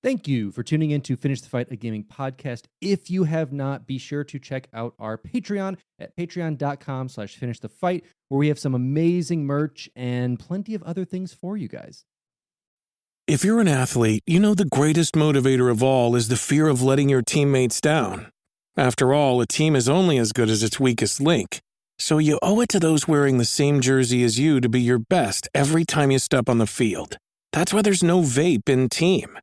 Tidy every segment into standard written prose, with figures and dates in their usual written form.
Thank you for tuning in to Finish the Fight, a gaming podcast. If you have not, be sure to check out our Patreon at patreon.com/finish the fight, where we have some amazing merch and plenty of other things for you guys. If you're an athlete, you know the greatest motivator of all is the fear of letting your teammates down. After all, a team is only as good as its weakest link. So you owe it to those wearing the same jersey as you to be your best every time you step on the field. That's why there's no vape in team.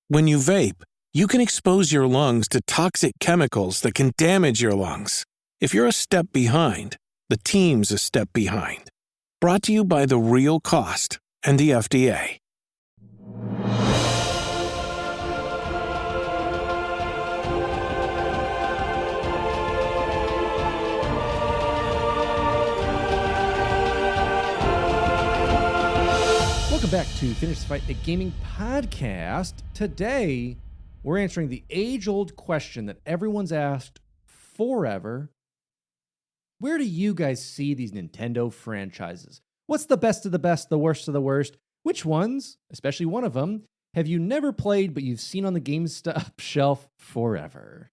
When you vape, you can expose your lungs to toxic chemicals that can damage your lungs. If you're a step behind, the team's a step behind. Brought to you by The Real Cost and the FDA. Welcome back to Finish the Fight, a gaming podcast. Today, we're answering the age-old question that everyone's asked forever. Where do you guys see these Nintendo franchises? What's the best of the best, the worst of the worst? Which ones, especially one of them, have you never played but you've seen on the GameStop shelf forever?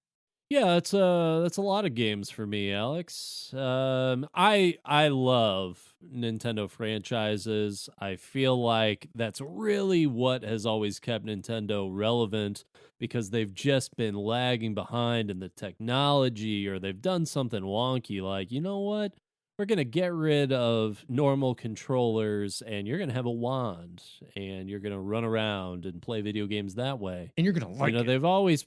Yeah, that's a lot of games for me, Alex. I love Nintendo franchises. I feel like that's really what has always kept Nintendo relevant because they've just been lagging behind in the technology, or they've done something wonky like, you know what? We're going to get rid of normal controllers and you're going to have a wand and you're going to run around and play video games that way. And you're going to like it. They've always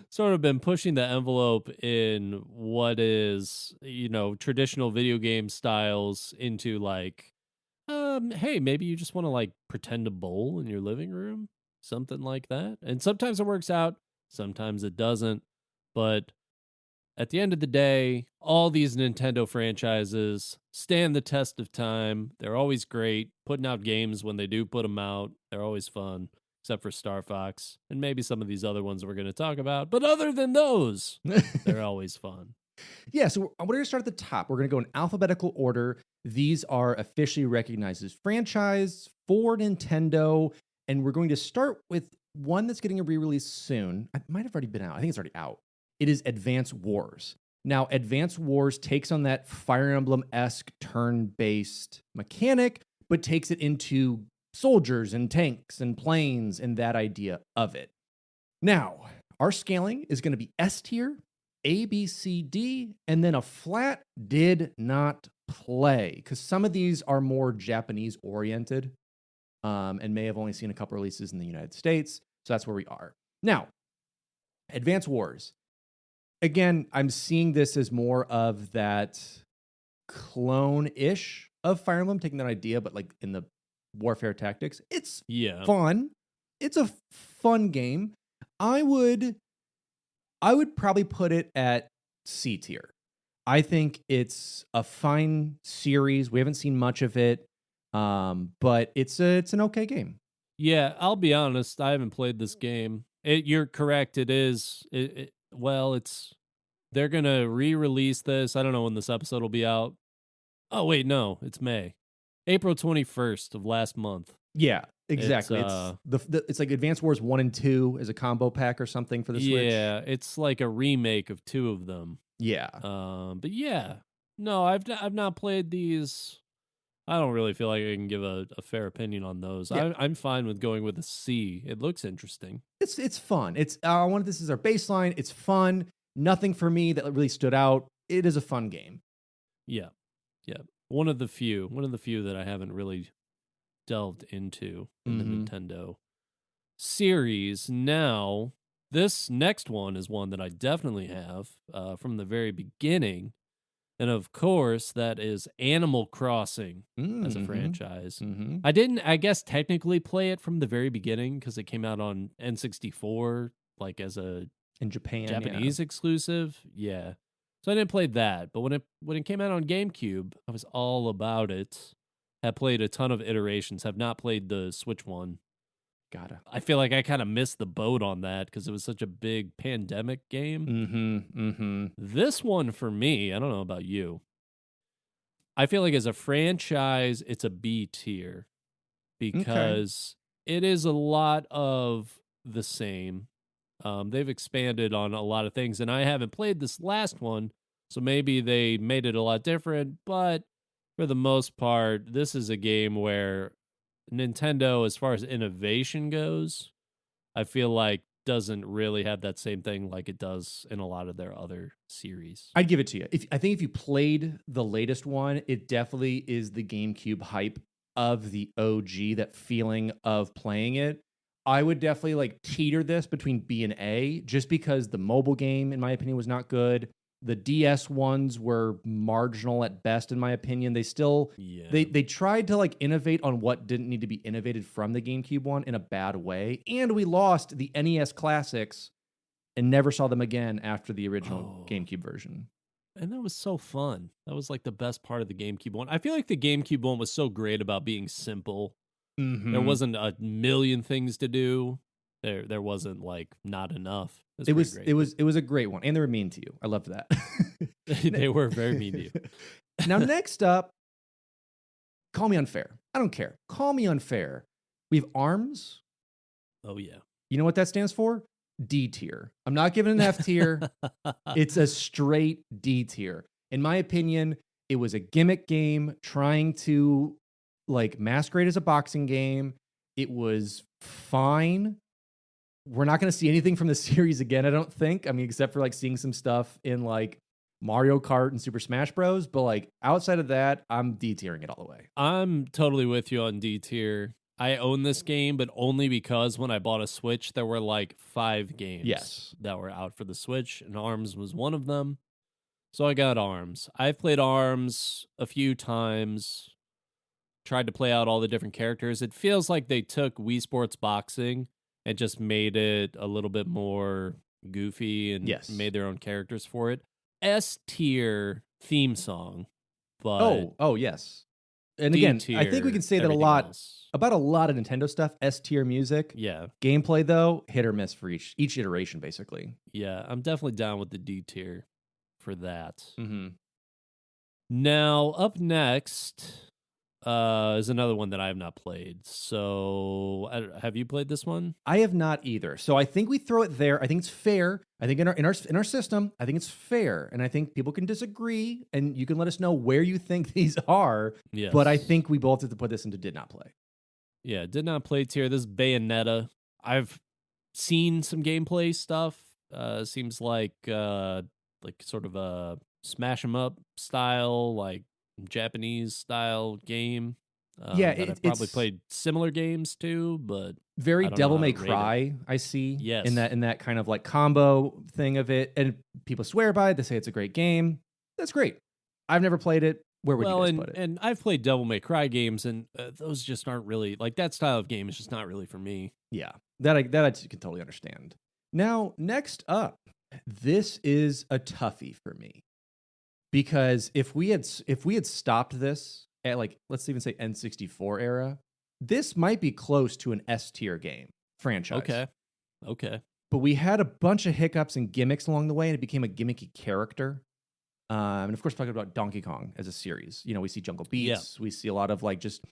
sort of been pushing the envelope in what is, traditional video game styles into like, hey, maybe you just want to like pretend to bowl in your living room, something like that. And sometimes it works out, sometimes it doesn't. But at the end of the day, all these Nintendo franchises stand the test of time. They're always great, putting out games when they do put them out. They're always fun. Except for Star Fox and maybe some of these other ones we're going to talk about. But other than those, they're always fun. Yeah, so we're going to start at the top. We're going to go in alphabetical order. These are officially recognized as franchise for Nintendo. And we're going to start with one that's getting a re-release soon. It might have already been out. I think it's already out. It is Advance Wars. Now, Advance Wars takes on that Fire Emblem-esque turn-based mechanic, but takes it into soldiers and tanks and planes and that idea of it. Now, our scaling is going to be S tier, A, B, C, D, and then a flat did not play, because some of these are more Japanese oriented and may have only seen a couple releases in the United States. So that's where we are. Now, Advance Wars. Again, I'm seeing this as more of that clone-ish of Fire Emblem, taking that idea, but like in the warfare tactics. It's fun. It's a fun game. I would probably put it at C tier. I think it's a fine series. We haven't seen much of it, but it's an okay game. Yeah, I'll be honest. I haven't played this game. You're correct. It is. They're gonna re-release this. I don't know when this episode will be out. Oh wait, no, it's May. April 21st of last month. Yeah, exactly. It's like Advance Wars 1 and 2 as a combo pack or something for the Switch. Yeah, it's like a remake of two of them. Yeah. But yeah. No, I've not played these. I don't really feel like I can give a fair opinion on those. Yeah. I'm fine with going with a C. It looks interesting. It's fun. I wanted this as our baseline. It's fun. Nothing for me that really stood out. It is a fun game. Yeah. Yeah. One of the few that I haven't really delved into in the Nintendo series. Now, this next one is one that I definitely have from the very beginning. And of course, that is Animal Crossing as a franchise. Mm-hmm. I didn't, I guess, technically play it from the very beginning because it came out on N64, like as a in Japan, Japanese exclusive. Yeah. So I didn't play that, but when it came out on GameCube, I was all about it. Have played a ton of iterations. Have not played the Switch one. I feel like I kind of missed the boat on that because it was such a big pandemic game. This one for me, I don't know about you. I feel like as a franchise, it's a B tier because It is a lot of the same. They've expanded on a lot of things, and I haven't played this last one, so maybe they made it a lot different. But for the most part, this is a game where Nintendo, as far as innovation goes, I feel like doesn't really have that same thing like it does in a lot of their other series. I'd give it to you. I think if you played the latest one, it definitely is the GameCube hype of the OG, that feeling of playing it. I would definitely like teeter this between B and A, just because the mobile game, in my opinion, was not good. The DS ones were marginal at best, in my opinion. They still Yeah. they tried to like innovate on what didn't need to be innovated from the GameCube one in a bad way. And we lost the NES classics and never saw them again after the original Oh. GameCube version. And that was so fun. That was like the best part of the GameCube one. I feel like the GameCube one was so great about being simple. There wasn't a million things to do. There wasn't like not enough. It was pretty it was a great one, and they were mean to you. I loved that. great. They were very mean to you. Now, next up, call me unfair. I don't care. Call me unfair. We have ARMS. Oh yeah. You know what that stands for? D tier. I'm not giving an F tier. It's a straight D tier. In my opinion, it was a gimmick game trying to like masquerade as a boxing game. It was fine. We're not going to see anything from the series again, I don't think. I mean, except for like seeing some stuff in like Mario Kart and Super Smash Bros. But like outside of that, I'm D tiering it all the way. I'm totally with you on D tier. I own this game, but only because when I bought a Switch, there were like 5 games Yes. that were out for the Switch, and ARMS was one of them. So I got ARMS. I've played ARMS a few times, tried to play out all the different characters. It feels like they took Wii Sports Boxing and just made it a little bit more goofy and Yes. made their own characters for it. S tier theme song, but Oh, yes. And D again, I tier, think we can say that a everything lot else. about a lot of Nintendo stuff. S tier music. Yeah, Gameplay, though, hit or miss for each iteration, basically. yeah, I'm definitely down with the D tier for that. Mm-hmm. Now, up next is another one that I have not played. So, have you played this one? I have not either. So I think we throw it there. I think it's fair. I think in our system, I think it's fair, and I think people can disagree, and you can let us know where you think these are. Yes. But I think we both have to put this into did not play. Yeah, did not play tier. This is Bayonetta. I've seen some gameplay stuff. Seems like sort of a smash 'em up style, like Japanese style game. Yeah, that I've probably played similar games to, but Very I don't know Devil how May to rate it. Cry, I see. Yes. In that kind of like combo thing of it. And people swear by it. They say it's a great game. That's great. I've never played it. Where would you guys put it? and I've played Devil May Cry games, and those just aren't really like that style of game is just not really for me. Yeah, that I can totally understand. Now, next up, this is a toughie for me, because if we had stopped this at like, let's even say N64 era, this might be close to an S tier game franchise. Okay. But we had a bunch of hiccups and gimmicks along the way, and it became a gimmicky character. And of course, talking about Donkey Kong as a series, you know, we see Jungle Beats, we see a lot of like just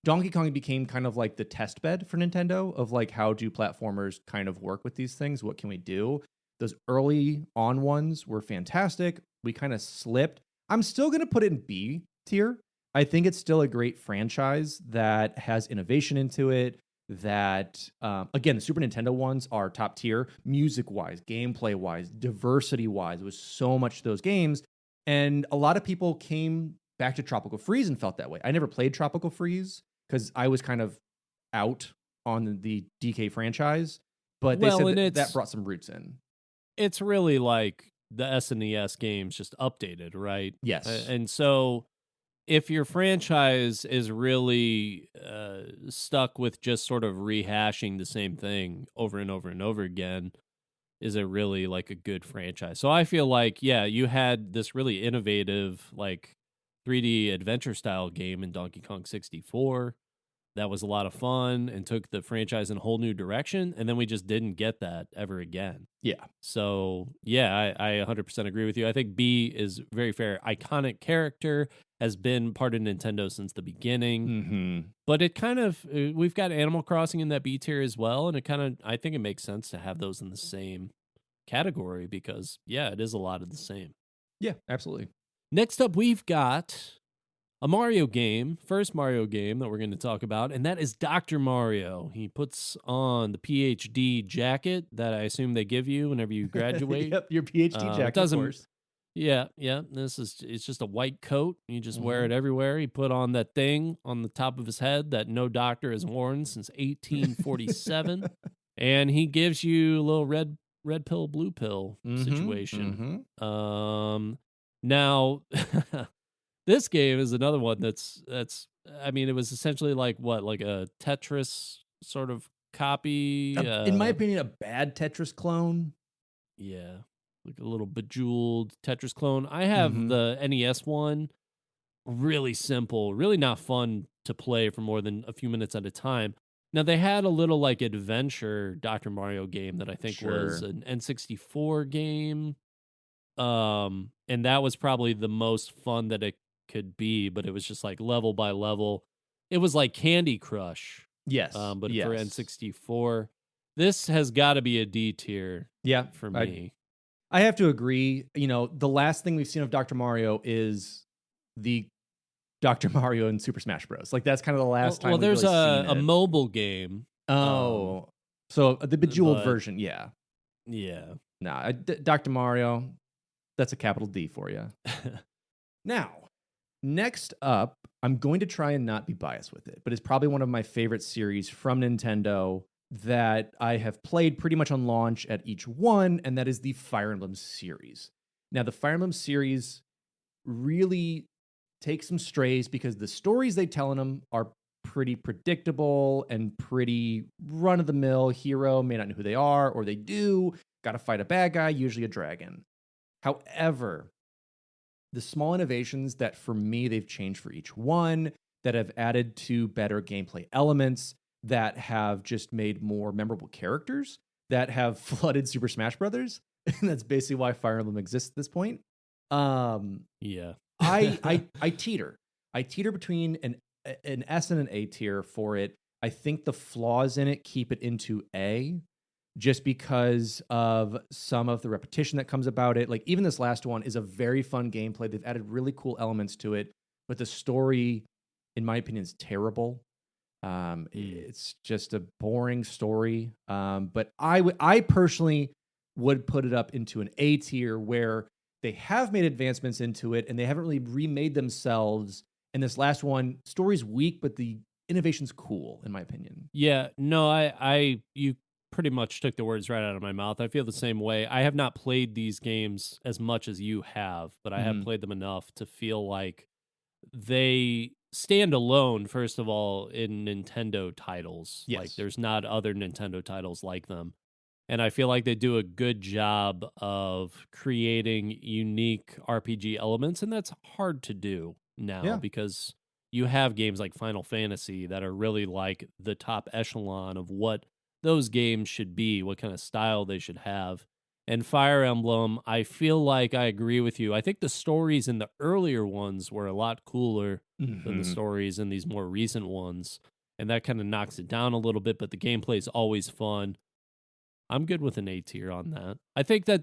Donkey Kong became kind of like the test bed for Nintendo of like, how do platformers kind of work with these things? What can we do? Those early on ones were fantastic. We kind of slipped. I'm still going to put it in B tier. I think it's still a great franchise that has innovation into it. That, again, the Super Nintendo ones are top tier, music-wise, gameplay-wise, diversity-wise. It was so much those games. And a lot of people came back to Tropical Freeze and felt that way. I never played Tropical Freeze because I was kind of out on the DK franchise. But they said that brought some roots in. It's really like the SNES games just updated, right? Yes. And so if your franchise is really stuck with just sort of rehashing the same thing over and over and over again, is it really like a good franchise? So I feel like, yeah, you had this really innovative like 3D adventure style game in Donkey Kong 64. that was a lot of fun and took the franchise in a whole new direction. And then we just didn't get that ever again. Yeah. So, yeah, I 100% agree with you. I think B is very fair. Iconic character, has been part of Nintendo since the beginning. Mm-hmm. But it kind of, we've got Animal Crossing in that B tier as well. And it kind of, I think it makes sense to have those in the same category because, yeah, it is a lot of the same. Yeah, absolutely. Next up, we've got a Mario game, first Mario game that we're going to talk about, and that is Dr. Mario. He puts on the PhD jacket that I assume they give you whenever you graduate. Yep, your PhD jacket, of course. Yeah. It's just a white coat. You just wear it everywhere. He put on that thing on the top of his head that no doctor has worn since 1847. And he gives you a little red pill, blue pill situation. Now, this game is another one that's. I mean, it was essentially like a Tetris sort of copy. In my opinion, a bad Tetris clone. Yeah, like a little bejeweled Tetris clone. I have the NES one. Really simple, really not fun to play for more than a few minutes at a time. Now, they had a little like adventure Dr. Mario game that I think was an N64 game. And that was probably the most fun that it could be, but it was just like level by level. It was like Candy Crush. Yes. But for N64. This has got to be a D tier. Yeah. For me. I have to agree. You know, the last thing we've seen of Dr. Mario is the Dr. Mario in Super Smash Bros. Like that's kind of the last time. Well, there's really seen a mobile game. Oh, so the bejeweled version, yeah. Nah, Dr. Mario, that's a capital D for you. Now, next up, I'm going to try and not be biased with it, but it's probably one of my favorite series from Nintendo that I have played pretty much on launch at each one, and that is the Fire Emblem series. Now, the Fire Emblem series really takes some strays because the stories they tell in them are pretty predictable and pretty run-of-the-mill. Hero may not know who they are, or they do. Got to fight a bad guy, usually a dragon. However, the small innovations that for me they've changed for each one, that have added to better gameplay elements, that have just made more memorable characters, that have flooded Super Smash Brothers. And that's basically why Fire Emblem exists at this point. Yeah. I teeter. I teeter between an S and an A tier for it. I think the flaws in it keep it into A, just because of some of the repetition that comes about it. Like even this last one is a very fun gameplay. They've added really cool elements to it, but the story, in my opinion, is terrible. It's just a boring story. But I personally would put it up into an A tier where they have made advancements into it and they haven't really remade themselves. And this last one, story's weak, but the innovation's cool, in my opinion. Yeah, no, you pretty much took the words right out of my mouth. I feel the same way. I have not played these games as much as you have, but I have played them enough to feel like they stand alone, first of all, in Nintendo titles. Yes. Like there's not other Nintendo titles like them. And I feel like they do a good job of creating unique RPG elements, and that's hard to do now because you have games like Final Fantasy that are really like the top echelon of what those games should be, what kind of style they should have. And Fire Emblem, I feel like I agree with you. I think the stories in the earlier ones were a lot cooler than the stories in these more recent ones. And that kind of knocks it down a little bit, but the gameplay is always fun. I'm good with an A tier on that. I think that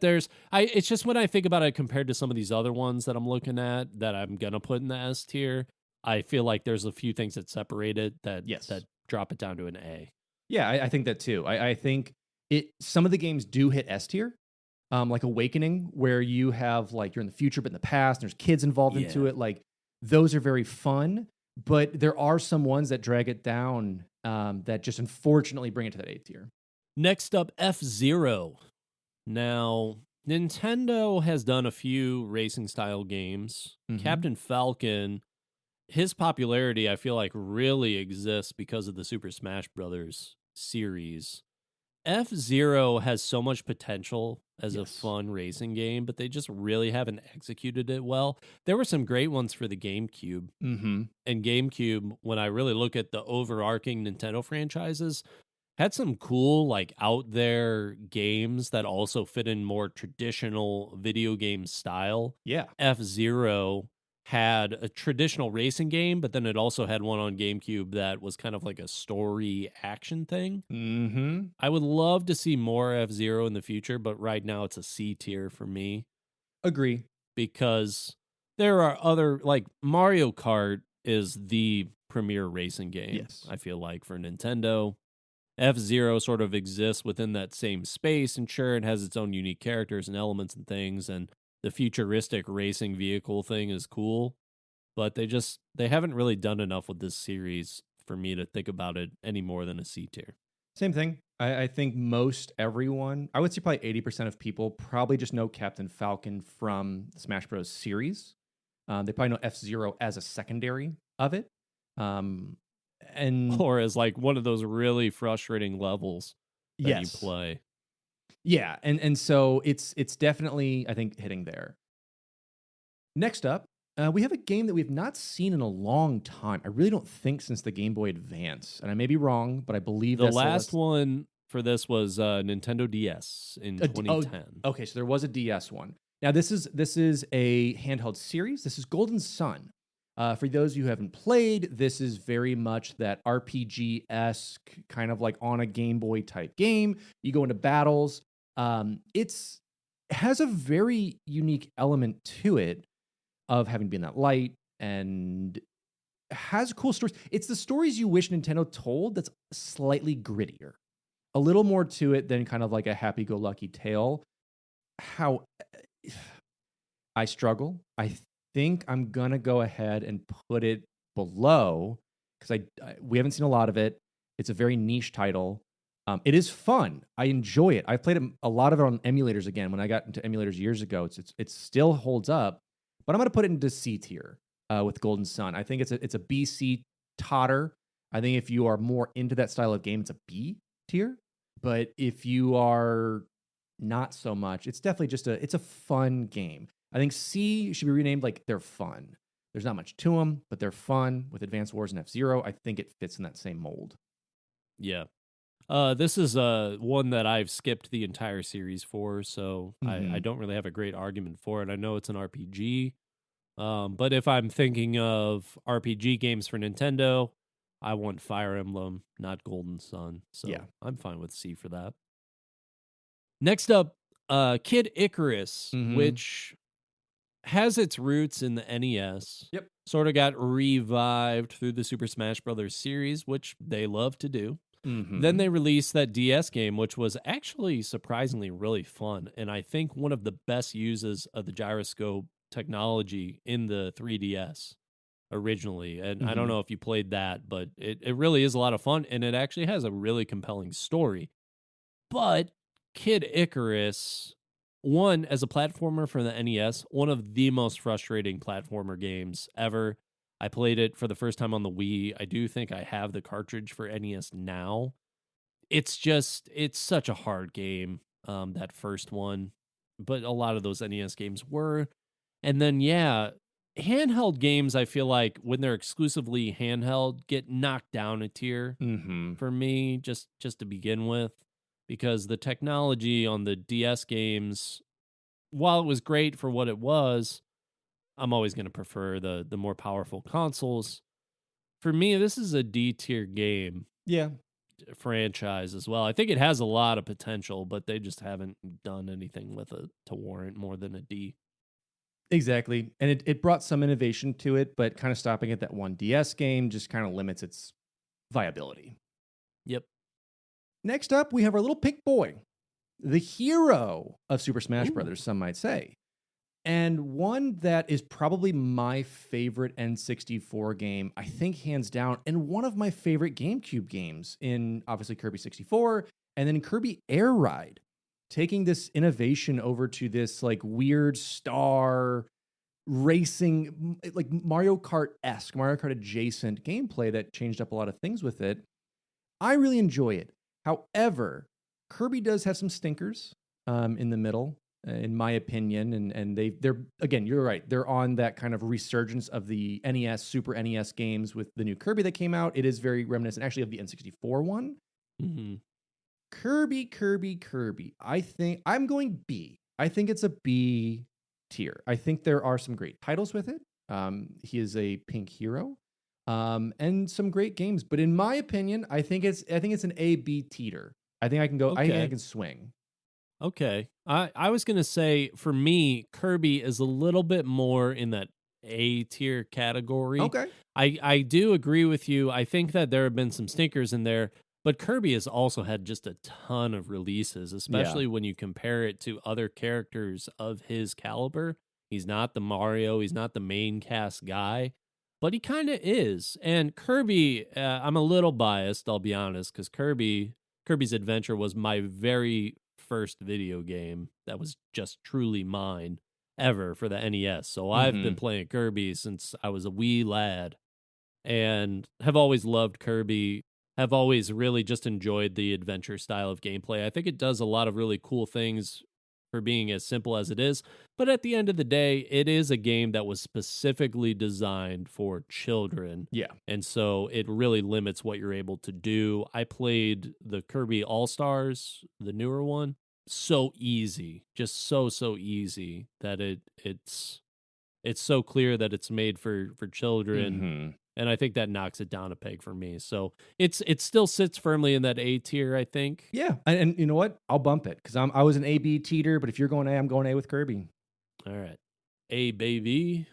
it's just when I think about it compared to some of these other ones that I'm looking at that I'm going to put in the S tier, I feel like there's a few things that separate it that drop it down to an A. Yeah, I think that too. I think some of the games do hit S tier, like Awakening, where you have like you're in the future but in the past, and there's kids involved into it. Like those are very fun, but there are some ones that drag it down that just unfortunately bring it to that A tier. Next up, F-Zero. Now, Nintendo has done a few racing style games. Captain Falcon, his popularity, I feel like, really exists because of the Super Smash Brothers series. F-Zero has so much potential as a Yes. fun racing game, but they just really haven't executed it well. There were some great ones for the GameCube. Mm-hmm. And GameCube, when I really look at the overarching Nintendo franchises, had some cool, like, out there games that also fit in more traditional video game style. Yeah. F-Zero had a traditional racing game, but then it also had one on GameCube that was kind of like a story action thing. Mm-hmm. I would love to see more F-Zero in the future, but right now it's a C tier for me Agree. because there are other, like, Mario Kart is the premier racing game, Yes. I feel like, for Nintendo. F-Zero sort of exists within that same space, and sure, it has its own unique characters and elements and things, and the futuristic racing vehicle thing is cool, but they haven't really done enough with this series for me to think about it any more than a C tier. Same thing. I think most everyone, I would say probably 80% of people probably just know Captain Falcon from the Smash Bros. Series. They probably know F-Zero as a secondary of it. And Or as like one of those really frustrating levels that you yes. play. Yeah, and so it's definitely, I think, hitting there. Next up, we have a game that we've not seen in a long time. I really don't think since the Game Boy Advance, and I may be wrong, but I believe The that's last one for this was Nintendo DS in 2010. Okay, so there was a DS one. Now this is a handheld series. This is Golden Sun. For those who haven't played, this is very much that RPG-esque kind of like on a Game Boy type game. You go into battles. It has a very unique element to it of having been that light and has cool stories. It's the stories you wish Nintendo told that's slightly grittier. A little more to it than kind of like a happy-go-lucky tale. How I struggle. I think I'm gonna go ahead and put it below because we haven't seen a lot of it. It's a very niche title. It is fun. I enjoy it. I've played a lot of it on emulators again. When I got into emulators years ago, it still holds up. But I'm gonna put it into C tier with Golden Sun. I think it's a BC totter. I think if you are more into that style of game, it's a B tier. But if you are not so much, it's definitely just it's a fun game. I think C should be renamed like they're fun. There's not much to them, but they're fun with Advance Wars and F-Zero. I think it fits in that same mold. Yeah. This is one that I've skipped the entire series for, so I don't really have a great argument for it. I know it's an RPG, but if I'm thinking of RPG games for Nintendo, I want Fire Emblem, not Golden Sun. So Yeah. I'm fine with C for that. Next up, Kid Icarus, Mhm. which has its roots in the NES. Yep. Sort of got revived through the Super Smash Brothers series, which they love to do. Then they released that DS game, which was actually surprisingly really fun. And I think one of the best uses of the gyroscope technology in the 3DS originally. And I don't know if you played that, but it really is a lot of fun. And it actually has a really compelling story. But Kid Icarus, one, as a platformer for the NES, one of the most frustrating platformer games ever. I played it for the first time on the Wii. I do think I have the cartridge for NES now. It's such a hard game, that first one. But a lot of those NES games were. And then, yeah, handheld games, I feel like when they're exclusively handheld, get knocked down a tier for me, just to begin with. Because the technology on the DS games, while it was great for what it was, I'm always going to prefer the more powerful consoles. For me, this is a D tier game Yeah. franchise as well. I think it has a lot of potential, but they just haven't done anything with it to warrant more than a D. Exactly. And it brought some innovation to it, but kind of stopping at that one DS game just kind of limits its viability. Yep. Next up, we have our little pink boy, the hero of Super Smash Brothers, some might say. And one that is probably my favorite N64 game, I think hands down, and one of my favorite GameCube games in obviously Kirby 64 and then Kirby Air Ride, taking this innovation over to this like weird star racing, like Mario Kart-esque, Mario Kart adjacent gameplay that changed up a lot of things with it. I really enjoy it. However, Kirby does have some stinkers. in the middle, in my opinion. And they're again, you're right. They're on that kind of resurgence of the NES, Super NES games with the new Kirby that came out. It is very reminiscent, actually, of the N64 one. Mm-hmm. Kirby. I think I'm going B. I think it's a B tier. I think there are some great titles with it. He is a pink hero, and some great games. But in my opinion, I think it's an A B teeter. I think I can go. I think I Okay. can swing. Okay. I was going to say, for me, Kirby is a little bit more in that A tier category. Okay. I do agree with you. I think that there have been some stinkers in there, but Kirby has also had just a ton of releases, especially when you compare it to other characters of his caliber. He's not the Mario, he's not the main cast guy, but he kind of is. And Kirby, I'm a little biased, I'll be honest, because Kirby's Adventure was my very first video game that was just truly mine ever for the NES. So I've been playing Kirby since I was a wee lad and have always loved Kirby, have always really just enjoyed the adventure style of gameplay. I think it does a lot of really cool things for being as simple as it is, but at the end of the day, it is a game that was specifically designed for children. Yeah. And so it really limits what you're able to do. I played the Kirby All-Stars, the newer one. So easy, just so easy that it's so clear that it's made for children, and I think that knocks it down a peg for me. So it still sits firmly in that A tier, I think. Yeah, and you know what? I'll bump it because I was an A B teeter, but if you're going A, I'm going A with Kirby. All right, A baby.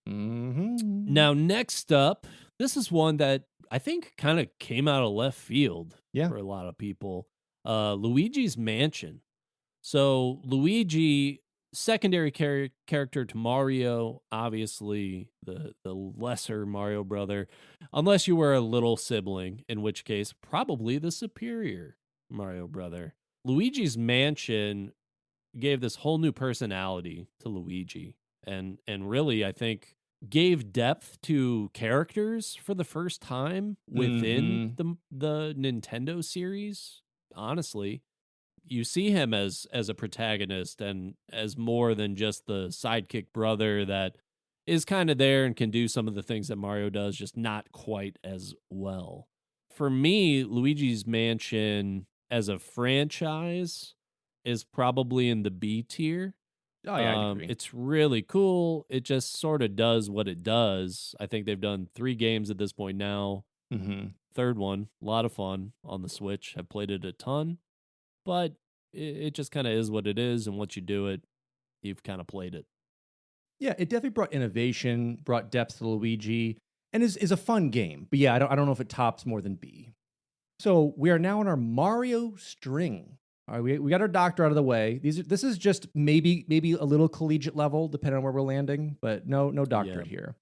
Mm-hmm. Now next up, this is one that I think kind of came out of left field for a lot of people. Luigi's Mansion. So Luigi, secondary character to Mario, obviously the lesser Mario brother, unless you were a little sibling, in which case probably the superior Mario brother. Luigi's Mansion gave this whole new personality to Luigi, and really I think gave depth to characters for the first time within the Nintendo series. Honestly, you see him as a protagonist and as more than just the sidekick brother that is kind of there and can do some of the things that Mario does, just not quite as well. For me, Luigi's Mansion as a franchise is probably in the B tier. Oh yeah, I agree. It's really cool. It just sort of does what it does. I think they've done 3 games at this point now. Third one, a lot of fun on the Switch. I've played it a ton, but it just kind of is what it is. And once you do it, you've kind of played it. Yeah, it definitely brought innovation, brought depth to Luigi, and is a fun game. But yeah, I don't know if it tops more than B. So we are now on our Mario string. All right, we got our doctor out of the way. This is just maybe a little collegiate level, depending on where we're landing, but no doctorate here.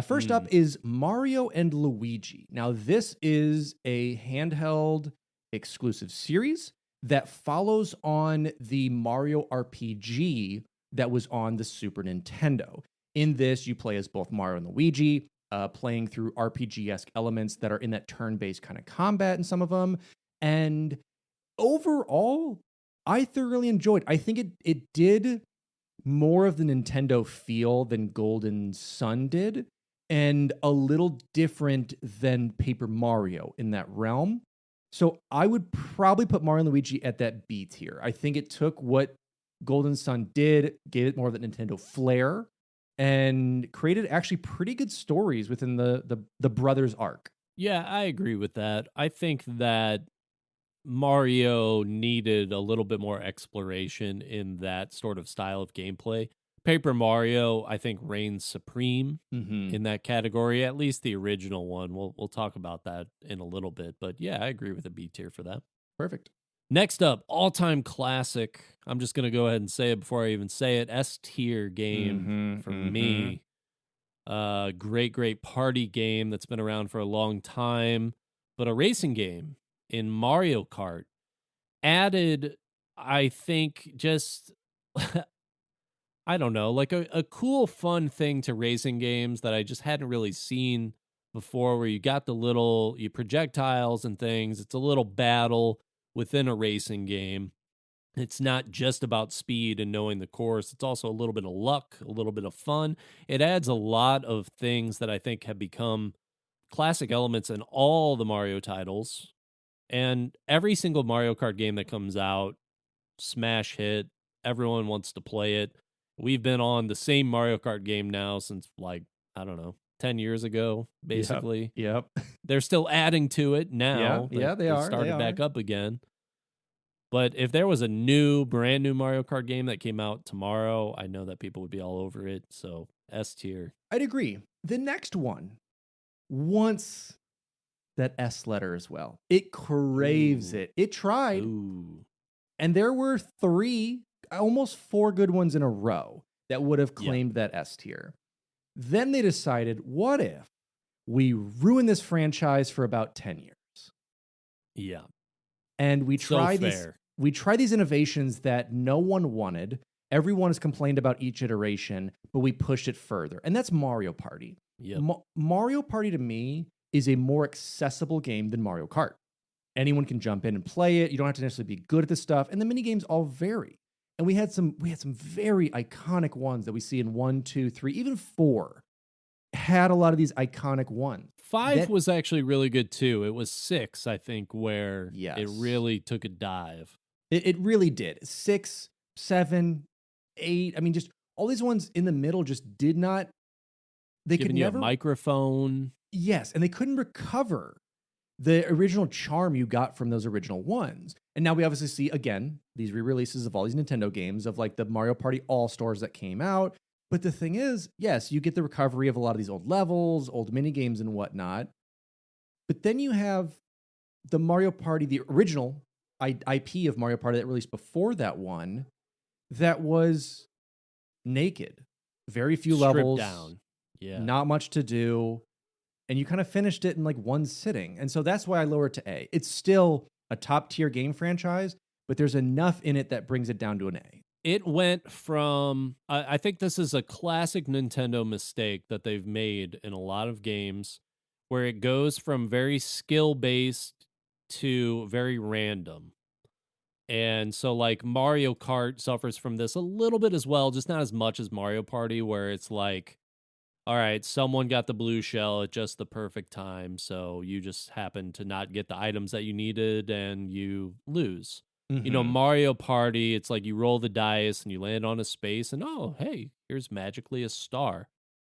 First up is Mario and Luigi. Now, this is a handheld exclusive series that follows on the Mario RPG that was on the Super Nintendo. In this, you play as both Mario and Luigi, playing through RPG-esque elements that are in that turn-based kind of combat in some of them. And overall, I thoroughly enjoyed. I think it did more of the Nintendo feel than Golden Sun did, and a little different than Paper Mario in that realm. So I would probably put Mario and Luigi at that B tier. I think it took what Golden Sun did, gave it more of the Nintendo flair, and created actually pretty good stories within the brothers arc. Yeah, I agree with that. I think that Mario needed a little bit more exploration in that sort of style of gameplay. Paper Mario, I think, reigns supreme in that category, at least the original one. We'll talk about that in a little bit. But yeah, I agree with a B tier for that. Perfect. Next up, all-time classic. I'm just going to go ahead and say it before I even say it. S tier game for me. Great party game that's been around for a long time. But a racing game in Mario Kart added, I think, just... I don't know, like a cool, fun thing to racing games that I just hadn't really seen before, where you got you projectiles and things. It's a little battle within a racing game. It's not just about speed and knowing the course. It's also a little bit of luck, a little bit of fun. It adds a lot of things that I think have become classic elements in all the Mario titles. And every single Mario Kart game that comes out, smash hit. Everyone wants to play it. We've been on the same Mario Kart game now since, like, I don't know, 10 years ago, basically. Yep. They're still adding to it now. Yeah, they are. Started back up again. But if there was a brand new Mario Kart game that came out tomorrow, I know that people would be all over it. So S tier. I'd agree. The next one wants that S letter as well. It craves Ooh. it. It tried. Ooh. And there were 3, almost 4 good ones in a row that would have claimed that S tier. Then they decided, what if we ruin this franchise for about 10 years? Yeah. And we So try fair. these innovations that no one wanted. Everyone has complained about each iteration, but we pushed it further. And that's Mario Party. Yep. Mario Party to me is a more accessible game than Mario Kart. Anyone can jump in and play it. You don't have to necessarily be good at this stuff. And the mini games all vary. And we had some very iconic ones that we see in 1, 2, 3, even 4 had a lot of these iconic ones. 5 was actually really good too. It was 6, I think, where it Yes. really took a dive. It really did. 6, 7, 8. I mean, just all these ones in the middle just did not. They Giving could you never. a microphone. Yes, and they couldn't recover the original charm you got from those original ones. And now we obviously see, again, these re-releases of all these Nintendo games of like the Mario Party All-Stars that came out. But the thing is, yes, you get the recovery of a lot of these old levels, old mini games and whatnot. But then you have the Mario Party, the original IP of Mario Party that released before that one, that was naked. Very few Stripped levels. down. Yeah. Not much to do. And you kind of finished it in like one sitting. And so that's why I lower it to A. It's still a top tier game franchise, but there's enough in it that brings it down to an A. It went from, I think this is a classic Nintendo mistake that they've made in a lot of games, where it goes from very skill based to very random. And so, like, Mario Kart suffers from this a little bit as well, just not as much as Mario Party, where it's like, all right, someone got the blue shell at just the perfect time, so you just happen to not get the items that you needed and you lose. You know, Mario Party, it's like you roll the dice and you land on a space and, oh, hey, here's magically a star.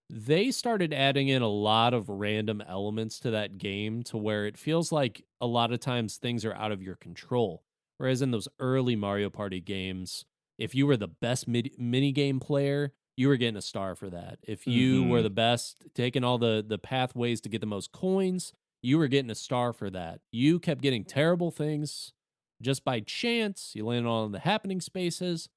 They started adding in a lot of random elements to that game to where it feels like a lot of times things are out of your control. Whereas in those early Mario Party games, if you were the best mini game player, you were getting a star for that. If you were the best, taking all the pathways to get the most coins, you were getting a star for that. You kept getting terrible things just by chance. You landed on the happening spaces.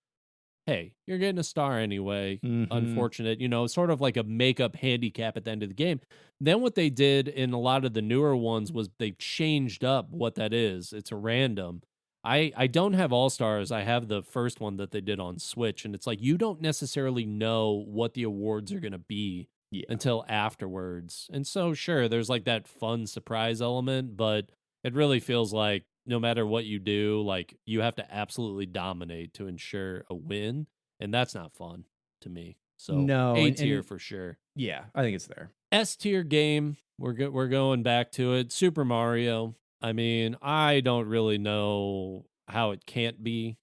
Hey, you're getting a star anyway. Unfortunate, you know, sort of like a makeup handicap at the end of the game. Then what they did in a lot of the newer ones was they changed up what that is. It's a random. I don't have All-Stars. I have the first one that they did on Switch, and it's like you don't necessarily know what the awards are going to be until afterwards. And so, sure, there's like that fun surprise element, but it really feels like no matter what you do, like you have to absolutely dominate to ensure a win, and that's not fun to me. So, No, A and tier for sure. Yeah, I think it's there. S tier game. We're going back to it. Super Mario. I mean, I don't really know how it can't be.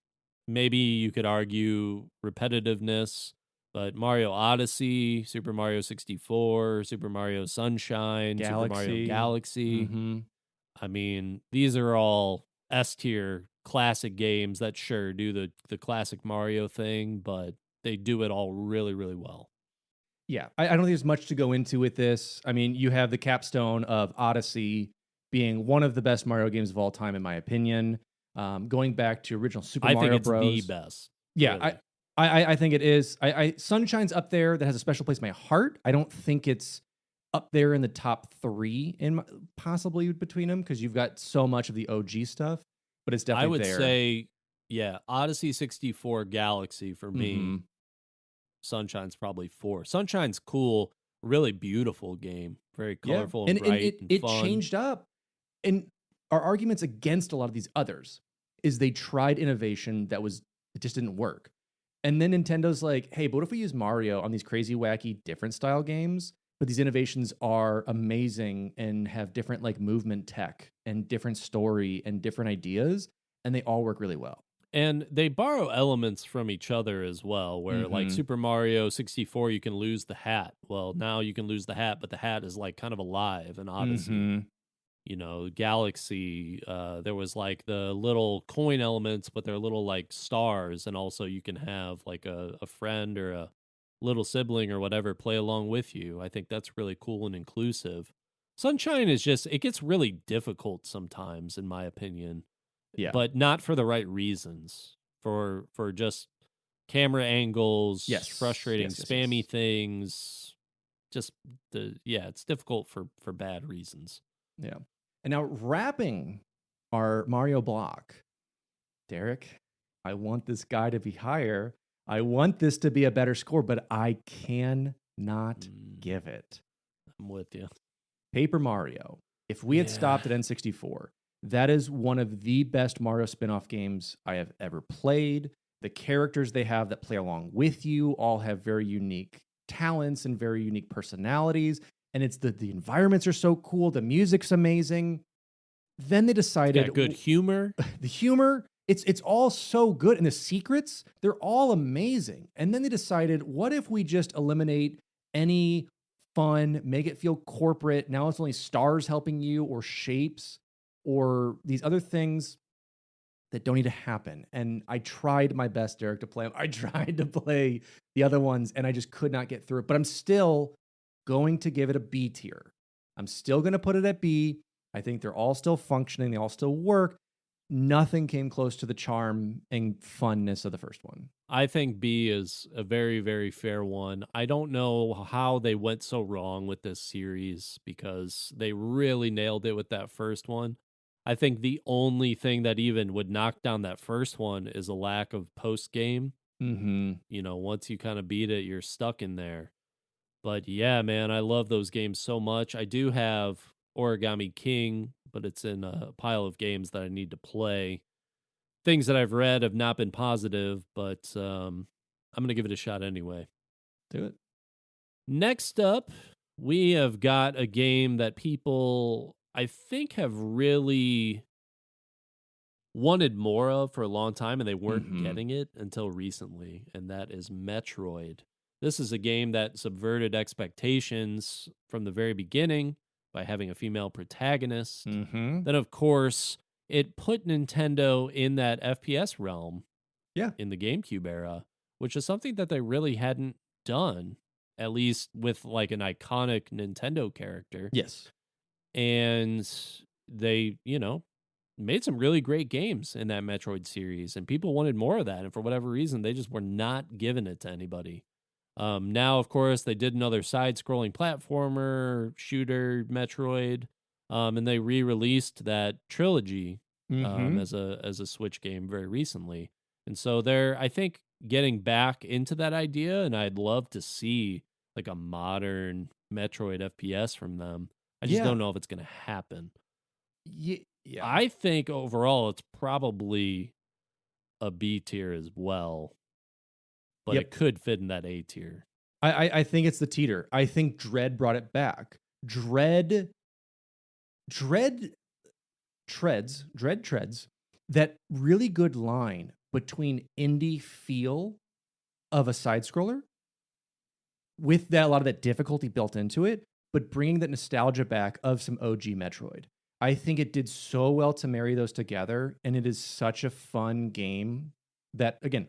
Maybe you could argue repetitiveness, but Mario Odyssey, Super Mario 64, Super Mario Sunshine, Super Mario Galaxy. I mean, these are all S tier classic games that sure do the classic Mario thing, but they do it all really, really well. Yeah, I don't think there's much to go into with this. I mean, you have the capstone of Odyssey being one of the best Mario games of all time, in my opinion. Going back to original Super Mario I think it's Bros. the best. Yeah, really. I think it is. Sunshine's up there. That has a special place in my heart. I don't think it's up there in the top 3 possibly between them, because you've got so much of the OG stuff. But it's definitely I would there. say, yeah, Odyssey 64 Galaxy for me. Sunshine's probably 4. Sunshine's cool, really beautiful game, very colorful and bright and it fun. changed up. And our arguments against a lot of these others is they tried innovation it just didn't work. And then Nintendo's like, hey, but what if we use Mario on these crazy, wacky, different style games? But these innovations are amazing and have different like movement tech and different story and different ideas, and they all work really well. And they borrow elements from each other as well, where like Mhm. Super Mario 64, you can lose the hat. Well, now you can lose the hat, but the hat is like kind of alive in Odyssey. Mhm. You know, Galaxy, there was like the little coin elements, but they're little like stars. And also you can have like a friend or a little sibling or whatever play along with you. I think that's really cool and inclusive. Sunshine is just, it gets really difficult sometimes, in my opinion, Yeah. but not for the right reasons. For just camera angles, Yes. frustrating, Yes, yes, spammy yes. things. Just it's difficult for bad reasons. Yeah. And now wrapping our Mario block, Derek, I want this guy to be higher. I want this to be a better score, but I cannot give it. I'm with you. Paper Mario. If we had stopped at N64, that is one of the best Mario spin-off games I have ever played. The characters they have that play along with you all have very unique talents and very unique personalities. And it's the environments are so cool. The music's amazing. Then they decided Got good humor. the humor, it's all so good. And the secrets, they're all amazing. And then they decided, what if we just eliminate any fun, make it feel corporate? Now it's only stars helping you or shapes or these other things that don't need to happen. And I tried my best, Derek, to play them. I tried to play the other ones and I just could not get through it. But I'm still going to give it a B tier. I'm still going to put it at B. I think they're all still functioning. They all still work. Nothing came close to the charm and funness of the first one. I think B is a very, very fair one. I don't know how they went so wrong with this series because they really nailed it with that first one. I think the only thing that even would knock down that first one is a lack of post game. Mm-hmm. You know, once you kind of beat it, you're stuck in there. But yeah, man, I love those games so much. I do have Origami King, but it's in a pile of games that I need to play. Things that I've read have not been positive, but I'm going to give it a shot anyway. Do it. Next up, we have got a game that people, I think, have really wanted more of for a long time, and they weren't getting it until recently, and that is Metroid. This is a game that subverted expectations from the very beginning by having a female protagonist. Mm-hmm. Then, of course, it put Nintendo in that FPS realm in the GameCube era, which is something that they really hadn't done, at least with like an iconic Nintendo character. Yes. And they, made some really great games in that Metroid series, and people wanted more of that. And for whatever reason, they just were not giving it to anybody. Now, of course, they did another side-scrolling platformer, shooter, Metroid, and they re-released that trilogy as a Switch game very recently. And so they're, I think, getting back into that idea, and I'd love to see like a modern Metroid FPS from them. I just don't know if it's going to happen. Yeah. I think overall it's probably a B tier as well, but it could fit in that A tier. I think it's the teeter. I think Dread brought it back. Dread treads that really good line between indie feel of a side scroller with that a lot of that difficulty built into it, but bringing that nostalgia back of some OG Metroid. I think it did so well to marry those together, and it is such a fun game that, again,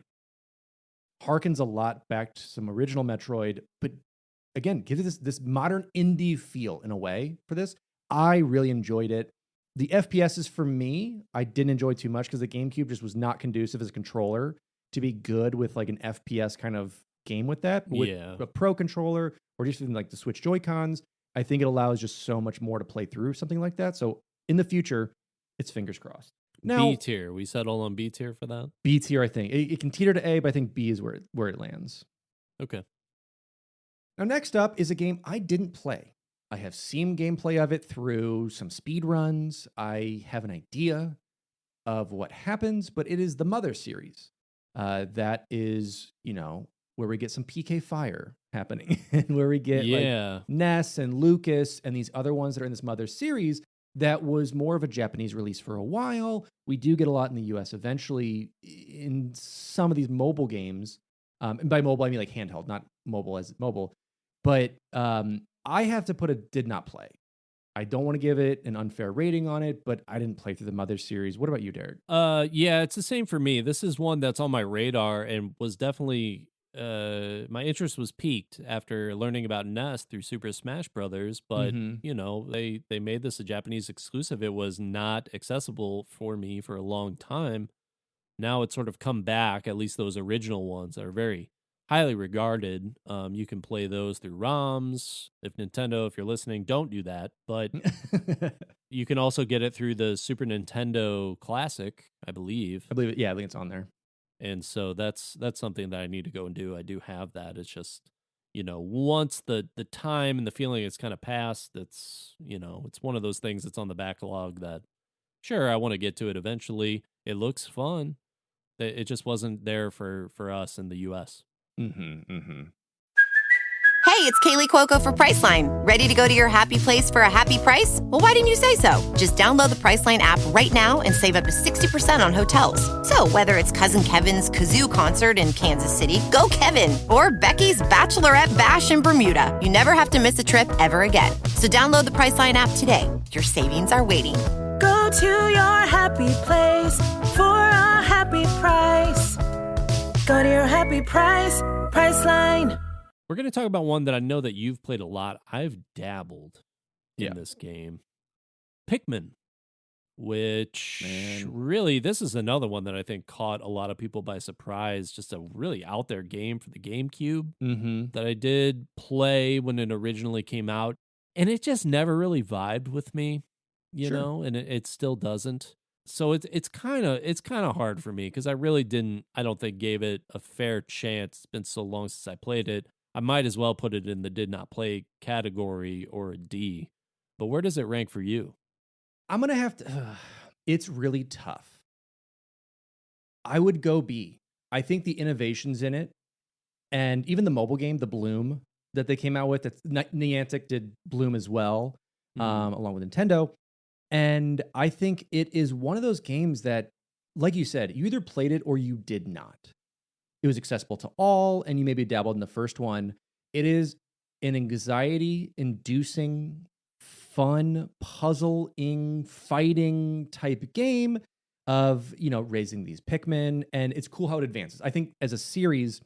harkens a lot back to some original Metroid, but again, gives it this modern indie feel in a way for this. I really enjoyed it. The FPSs for me, I didn't enjoy too much because the GameCube just was not conducive as a controller to be good with like an FPS kind of game with that. With a Pro controller or just even like the Switch Joy-Cons, I think it allows just so much more to play through something like that. So in the future, it's fingers crossed. Now, B tier. We settle on B tier for that? B tier, I think. It can teeter to A, but I think B is where it lands. Okay. Now, next up is a game I didn't play. I have seen gameplay of it through some speed runs. I have an idea. of what happens, but it is the Mother series. That is, where we get some PK Fire happening and where we get like Ness and Lucas and these other ones that are in this Mother series that was more of a Japanese release for a while. We do get a lot in the US eventually in some of these mobile games. And by mobile, I mean like handheld, not mobile as mobile. But I have to put a did not play. I don't want to give it an unfair rating on it, but I didn't play through the Mother series. What about you, Derek? Yeah, it's the same for me. This is one that's on my radar and was definitely my interest was piqued after learning about Nest through Super Smash Brothers. But they made this a Japanese exclusive. It was not accessible for me for a long time. Now it's sort of come back. At least those original ones are very highly regarded. You can play those through ROMs. If you're listening, don't do that. But you can also get it through the Super Nintendo Classic, I believe. I believe it. Yeah, I think it's on there. And so that's something that I need to go and do. I do have that. It's just, once the time and the feeling is kind of passed, it's one of those things that's on the backlog that, sure, I want to get to it eventually. It looks fun. It just wasn't there for us in the U.S. Hey, it's Kaylee Cuoco for Priceline. Ready to go to your happy place for a happy price? Well, why didn't you say so? Just download the Priceline app right now and save up to 60% on hotels. So whether it's Cousin Kevin's Kazoo concert in Kansas City, go Kevin, or Becky's Bachelorette Bash in Bermuda, you never have to miss a trip ever again. So download the Priceline app today. Your savings are waiting. Go to your happy place for a happy price. Go to your happy price, Priceline. We're going to talk about one that I know that you've played a lot. I've dabbled in this game. Pikmin, which really, this is another one that I think caught a lot of people by surprise. Just a really out there game for the GameCube that I did play when it originally came out. And it just never really vibed with me, you know, and it still doesn't. So it's kind of hard for me because I really I don't think gave it a fair chance. It's been so long since I played it. I might as well put it in the did not play category or a D. But where does it rank for you? I'm going to have to... it's really tough. I would go B. I think the innovations in it, and even the mobile game, the Bloom, that they came out with, Niantic did Bloom as well, along with Nintendo. And I think it is one of those games that, like you said, you either played it or you did not. It was accessible to all, and you maybe dabbled in the first one. It is an anxiety-inducing, fun, puzzling, fighting type game of, raising these Pikmin, and it's cool how it advances. I think as a series,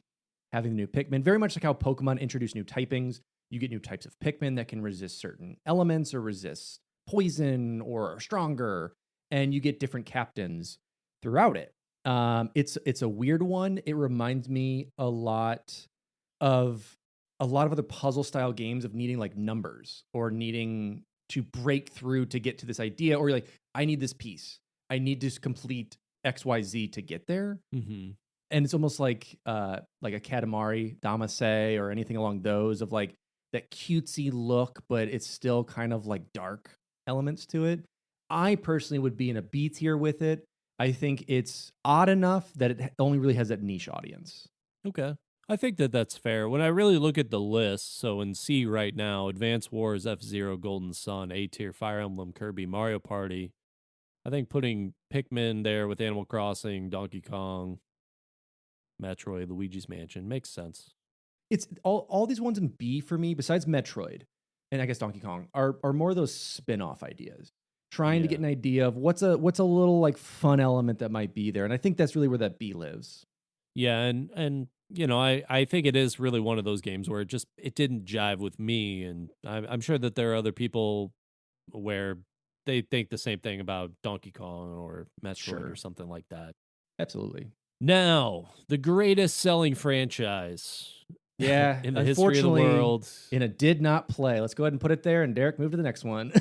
having the new Pikmin, very much like how Pokemon introduced new typings, you get new types of Pikmin that can resist certain elements or resist poison or are stronger, and you get different captains throughout it. It's a weird one. It reminds me a lot of other puzzle style games of needing like numbers or needing to break through to get to this idea, or like, I need this piece. I need to complete XYZ to get there. And it's almost like a Katamari Damacy or anything along those of like that cutesy look, but it's still kind of like dark elements to it. I personally would be in a B tier with it. I think it's odd enough that it only really has that niche audience. Okay. I think that's fair. When I really look at the list, so in C right now, Advance Wars, F-Zero, Golden Sun, A tier, Fire Emblem, Kirby, Mario Party. I think putting Pikmin there with Animal Crossing, Donkey Kong, Metroid, Luigi's Mansion makes sense. It's all these ones in B for me, besides Metroid, and I guess Donkey Kong, are more of those spin-off ideas. Trying to get an idea of what's a little like fun element that might be there. And I think that's really where that B lives. Yeah, and I think it is really one of those games where it didn't jive with me, and I'm sure that there are other people where they think the same thing about Donkey Kong or Metroid or something like that. Absolutely. Now, the greatest selling franchise. Yeah, in the history of the world. In a did not play. Let's go ahead and put it there, and Derek, move to the next one.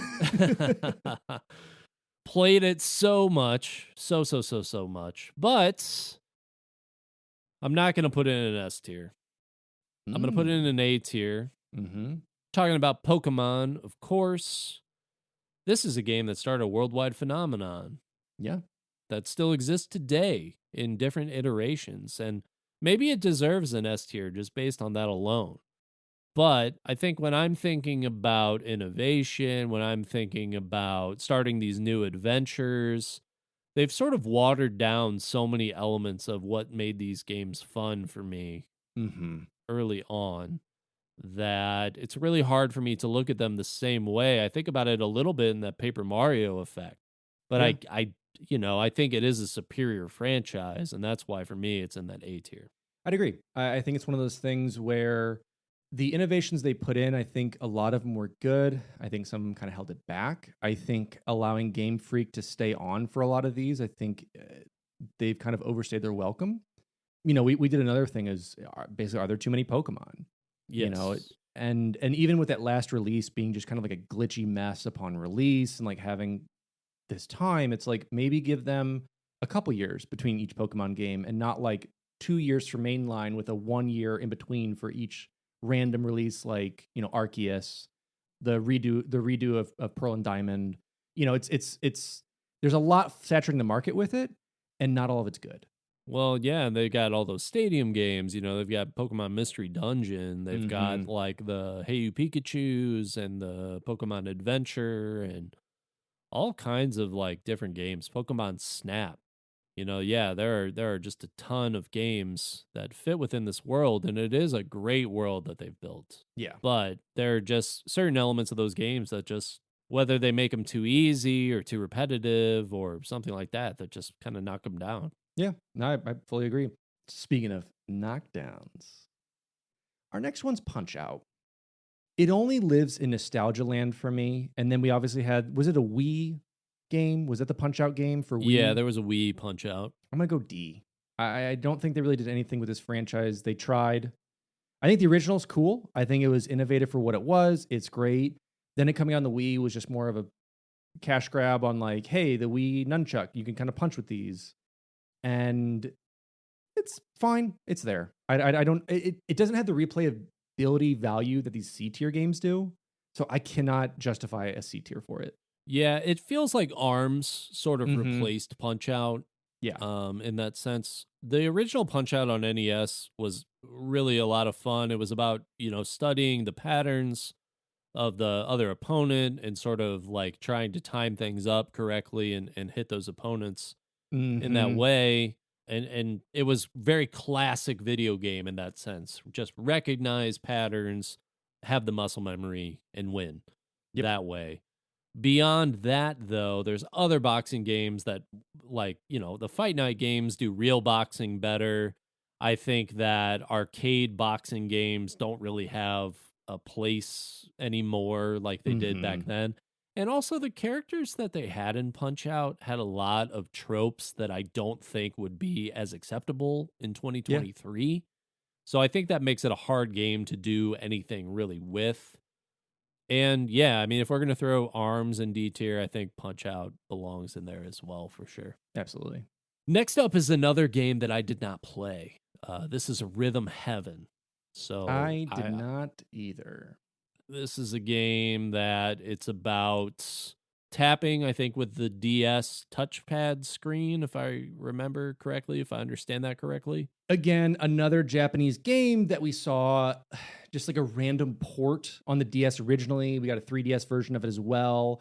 Played it so much, so much, but I'm not going to put it in an S tier. I'm going to put it in an A tier. Talking about Pokemon, of course. This is a game that started a worldwide phenomenon. Yeah. that still exists today in different iterations. And maybe it deserves an S tier just based on that alone. But I think when I'm thinking about innovation, when I'm thinking about starting these new adventures, they've sort of watered down so many elements of what made these games fun for me early on that it's really hard for me to look at them the same way. I think about it a little bit in that Paper Mario effect. But Yeah. I think it is a superior franchise, and that's why for me it's in that A tier. I'd agree. I think it's one of those things where the innovations they put in, I think a lot of them were good. I think some kind of held it back. I think allowing Game Freak to stay on for a lot of these, I think they've kind of overstayed their welcome. We did another thing is basically, are there too many Pokemon? Yes. And even with that last release being just kind of like a glitchy mess upon release and like having this time, it's like maybe give them a couple years between each Pokemon game and not like 2 years for mainline with a 1 year in between for each random release, like Arceus, the redo of Pearl and Diamond. It's there's a lot saturating the market with it, and not all of it's good. Well, yeah, and they got all those stadium games. They've got Pokemon Mystery Dungeon. They've got like the Hey You Pikachu's and the Pokemon Adventure and all kinds of like different games. Pokemon Snap. Yeah, there are just a ton of games that fit within this world, and it is a great world that they've built. Yeah. But there are just certain elements of those games that just, whether they make them too easy or too repetitive or something like that, that just kind of knock them down. Yeah, no, I fully agree. Speaking of knockdowns, our next one's Punch Out. It only lives in nostalgia land for me. And then we obviously had, was it a Wii game? Was it the Punch Out game for Wii? Yeah, there was a Wii Punch Out. I'm going to go D. I don't think they really did anything with this franchise. They tried. I think the original's cool. I think it was innovative for what it was. It's great. Then it coming on the Wii was just more of a cash grab on like, hey, the Wii nunchuck, you can kind of punch with these. And it's fine. It's there. I don't. It doesn't have the replayability value that these C tier games do. So I cannot justify a C tier for it. Yeah, it feels like ARMS sort of replaced Punch Out. Yeah. In that sense, the original Punch Out on NES was really a lot of fun. It was about studying the patterns of the other opponent and sort of like trying to time things up correctly and hit those opponents in that way. And it was very classic video game in that sense. Just recognize patterns, have the muscle memory, and win that way. Beyond that, though, there's other boxing games that, like, the Fight Night games do real boxing better. I think that arcade boxing games don't really have a place anymore like they did back then. And also the characters that they had in Punch Out had a lot of tropes that I don't think would be as acceptable in 2023. Yeah. So I think that makes it a hard game to do anything really with. And yeah, I mean, if we're going to throw ARMS in D tier, I think Punch Out belongs in there as well, for sure. Absolutely. Next up is another game that I did not play. This is Rhythm Heaven. So I did not either. This is a game that it's about tapping, I think, with the DS touchpad screen, if I remember correctly, if I understand that correctly. Again, another Japanese game that we saw just like a random port on the DS originally. We got a 3DS version of it as well.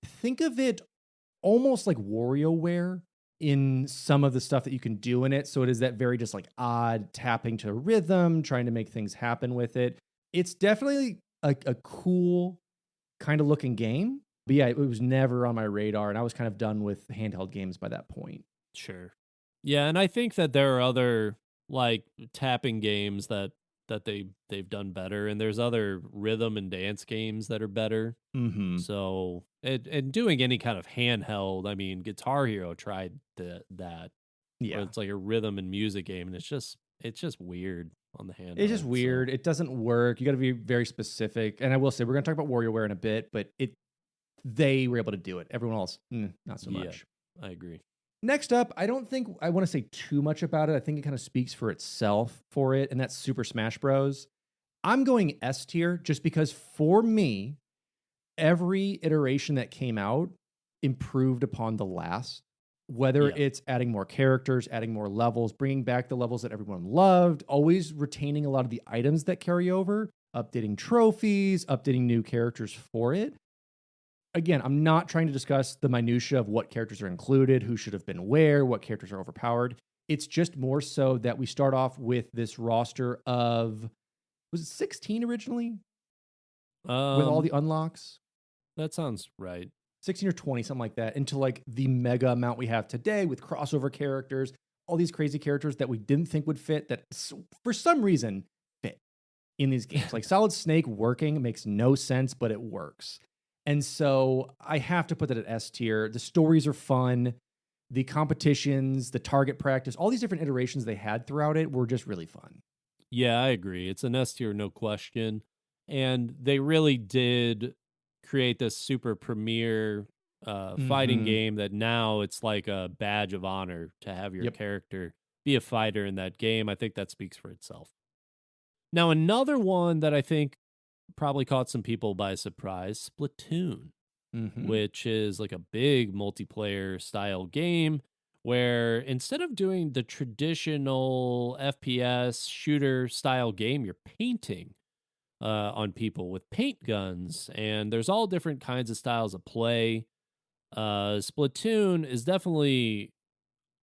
Think of it almost like WarioWare in some of the stuff that you can do in it. So it is that very just like odd tapping to rhythm, trying to make things happen with it. It's definitely a cool kind of looking game. But yeah, it was never on my radar, and I was kind of done with handheld games by that point. Sure. Yeah, and I think that there are other like tapping games that they've done better, and there's other rhythm and dance games that are better. So and doing any kind of handheld, I mean, Guitar Hero tried that. Yeah, it's like a rhythm and music game, and it's just weird on the handheld. It's just weird. It doesn't work. You got to be very specific. And I will say, we're going to talk about WarioWare in a bit, but they were able to do it. Everyone else, not so much. Yeah, I agree. Next up, I don't think I want to say too much about it. I think it kind of speaks for itself for it, and that's Super Smash Bros. I'm going S tier just because for me, every iteration that came out improved upon the last. Whether Yeah. it's adding more characters, adding more levels, bringing back the levels that everyone loved, always retaining a lot of the items that carry over, updating trophies, updating new characters for it. Again, I'm not trying to discuss the minutia of what characters are included, who should have been where, what characters are overpowered. It's just more so that we start off with this roster of, was it 16 originally with all the unlocks? That sounds right. 16 or 20, something like that, into like the mega amount we have today with crossover characters, all these crazy characters that we didn't think would fit that for some reason fit in these games. Like Solid Snake working makes no sense, but it works. And so I have to put that at S tier. The stories are fun. The competitions, the target practice, all these different iterations they had throughout it were just really fun. Yeah, I agree. It's an S tier, no question. And they really did create this super premier fighting Mhm. game that now it's like a badge of honor to have your Yep. character be a fighter in that game. I think that speaks for itself. Now, another one that I think probably caught some people by surprise, Splatoon, Mhm. which is like a big multiplayer style game where instead of doing the traditional FPS shooter style game, you're painting on people with paint guns, and there's all different kinds of styles of play. Splatoon is definitely,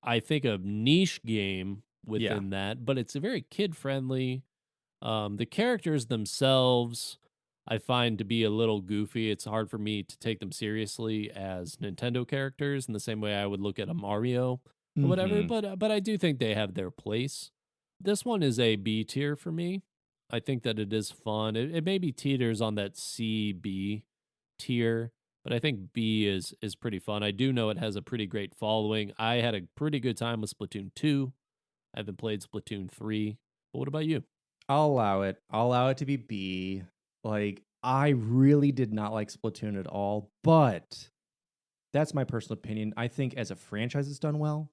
I think, a niche game within that, but it's a very kid friendly. The characters themselves, I find to be a little goofy. It's hard for me to take them seriously as Nintendo characters in the same way I would look at a Mario or whatever. Mhm. But I do think they have their place. This one is a B tier for me. I think that it is fun. It maybe teeters on that C B tier, but I think B is pretty fun. I do know it has a pretty great following. I had a pretty good time with Splatoon 2. I haven't played Splatoon 3. But what about you? I'll allow it. I'll allow it to be B. Like, I really did not like Splatoon at all, but that's my personal opinion. I think as a franchise, it's done well.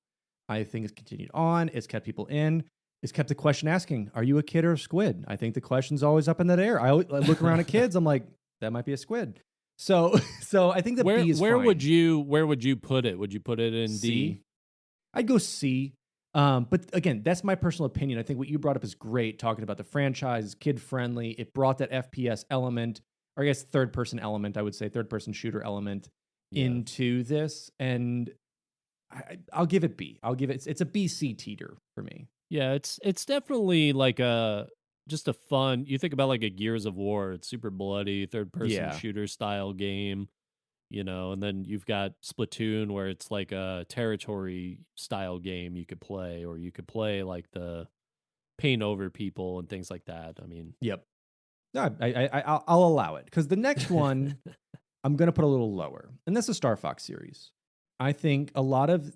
I think it's continued on. It's kept people in. It's kept the question asking, are you a kid or a squid? I think the question's always up in that air. I look around at kids. I'm like, that might be a squid. So I think the B is where fine. would you put it? Would you put it in D? C. I'd go C. But again, that's my personal opinion. I think what you brought up is great, talking about the franchise, kid friendly. It brought that FPS element, or I guess third person element, I would say, third person shooter element Yeah. into this. And I'll give it B. I'll give it, it's a BC teeter for me. Yeah, it's definitely like just a fun. You think about like a Gears of War. It's super bloody, third person Yeah. shooter style game. And then you've got Splatoon where it's like a territory style game you could play, or you could play like the paint over people and things like that. I mean, Yep. No, I'll allow it because the next one I'm going to put a little lower, and that's the Star Fox series. I think a lot of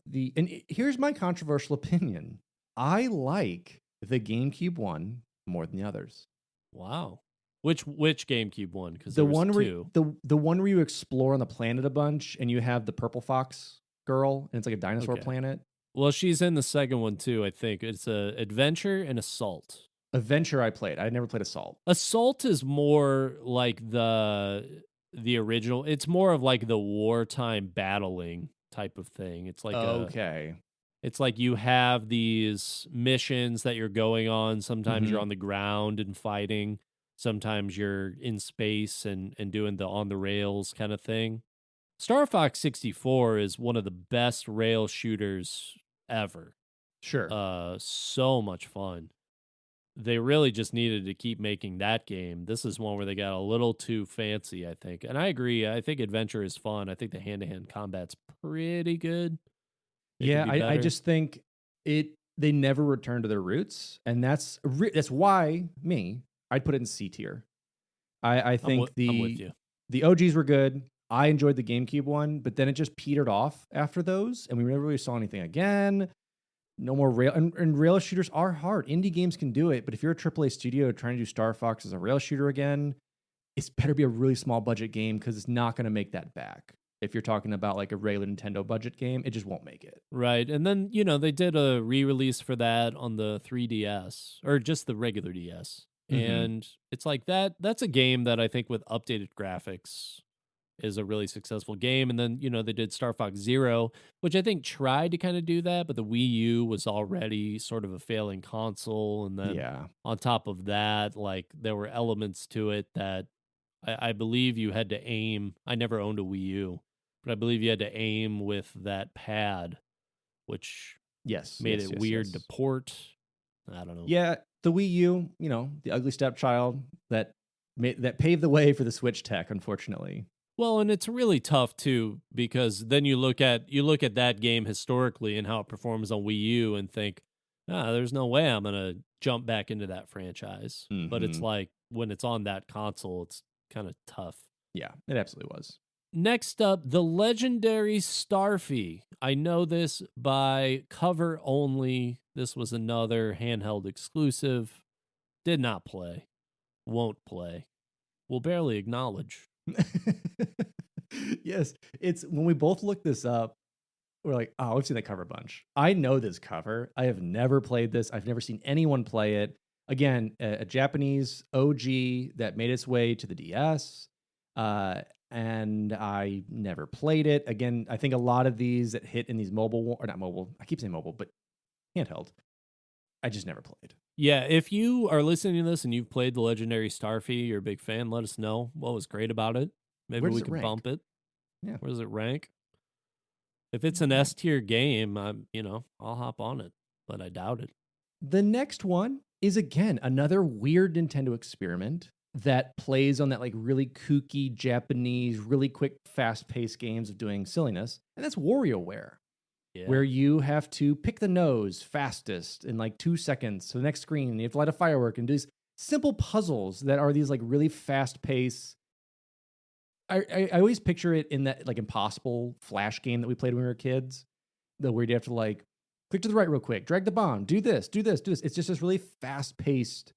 here's my controversial opinion. I like the GameCube one more than the others. wow. Which GameCube one? Because The there was one where two. the one where you explore on the planet a bunch, and you have the purple fox girl, and it's like a dinosaur Okay. planet. Well, she's in the second one too. I think it's a Adventure and Assault. Adventure I played. I never played Assault. Assault is more like the original. It's more of like the wartime battling type of thing. It's like Okay. it's like you have these missions that you're going on. Sometimes you're Mhm. on the ground and fighting. Sometimes you're in space and doing the on the rails kind of thing. Star Fox 64 is one of the best rail shooters ever. Sure. So much fun. They really just needed to keep making that game. This is one where they got a little too fancy, I think. And I agree. I think Adventure is fun. I think the hand-to-hand combat's pretty good. It could Yeah, be I better. just think they never return to their roots, and that's why I'd put it in C tier. I think I'm with you. the OGs were good. I enjoyed the GameCube one, but then it just petered off after those, and we never really saw anything again. No more rail, and rail shooters are hard. Indie games can do it, but if you're a AAA studio trying to do Star Fox as a rail shooter again, it's better be a really small budget game because it's not going to make that back. If you're talking about like a regular Nintendo budget game, it just won't make it. Right. And then, they did a re-release for that on the 3DS or just the regular DS. Mhm. And it's like that's a game that I think with updated graphics is a really successful game. And then, they did Star Fox Zero, which I think tried to kind of do that, but the Wii U was already sort of a failing console. And then Yeah. on top of that, like there were elements to it that I believe you had to aim. I never owned a Wii U, but I believe you had to aim with that pad, which Yes. made yes, it yes, weird yes. to port. I don't know. Yeah, the Wii U, the ugly stepchild that paved the way for the Switch tech, unfortunately. Well, and it's really tough too, because then you look at that game historically and how it performs on Wii U and think, there's no way I'm gonna jump back into that franchise. But it's Mhm. like when it's on that console, it's kind of tough. Yeah, it absolutely was. Next up, the legendary Starfy. I know this by cover only. This was another handheld exclusive. Did not play. Won't play. Will barely acknowledge. Yes, it's when we both looked this up, we're like, oh, we've seen the cover a bunch. I know this cover. I have never played this. I've never seen anyone play it. Again, a Japanese OG that made its way to the DS. And I never played it. Again, I think a lot of these that hit in these mobile, or not mobile, I keep saying mobile, but handheld, I just never played. Yeah, if you are listening to this and you've played the legendary Starfy, you're a big fan, let us know what was great about it. Maybe Where does we it can rank? bump it. Yeah. Where does it rank? If it's an S tier game, I'll hop on it, but I doubt it. The next one is, again, another weird Nintendo experiment that plays on that like really kooky Japanese, really quick, fast-paced games of doing silliness, and that's WarioWare. Yeah. Where you have to pick the nose fastest in like 2 seconds to the next screen. And you have to light a firework and do these simple puzzles that are these like really fast paced. I always picture it in that like Impossible Flash game that we played when we were kids, where you have to like click to the right real quick, drag the bomb, do this, do this, do this. It's just this really fast paced,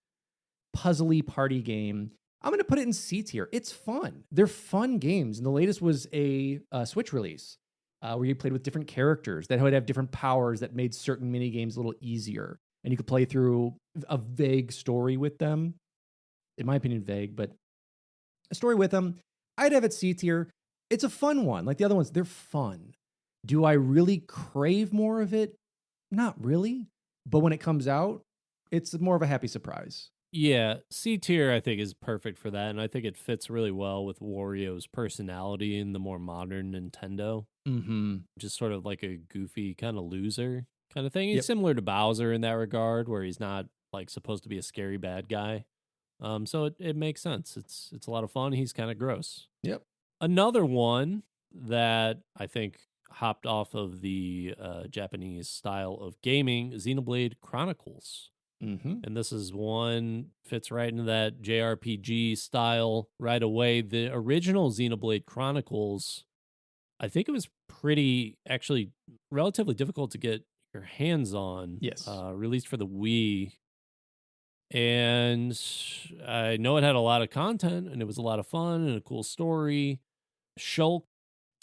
puzzly party game. I'm going to put it in C tier. It's fun. They're fun games. And the latest was a Switch release. Where you played with different characters that would have different powers that made certain mini games a little easier. And you could play through a vague story with them. In my opinion, vague, but a story with them. I'd have it C tier. It's a fun one. Like the other ones, they're fun. Do I really crave more of it? Not really. But when it comes out, it's more of a happy surprise. Yeah, C tier I think is perfect for that, and I think it fits really well with Wario's personality in the more modern Nintendo. Mm-hmm. Just sort of like a goofy kind of loser kind of thing. He's Yep. similar to Bowser in that regard, where he's not like supposed to be a scary bad guy. So it makes sense. It's a lot of fun. He's kind of gross. Yep. Another one that I think hopped off of the Japanese style of gaming, Xenoblade Chronicles. Mm-hmm. And this is one fits right into that JRPG style right away. The original Xenoblade Chronicles, I think it was actually relatively difficult to get your hands on. Yes. Released for the Wii. And I know it had a lot of content and it was a lot of fun and a cool story. Shulk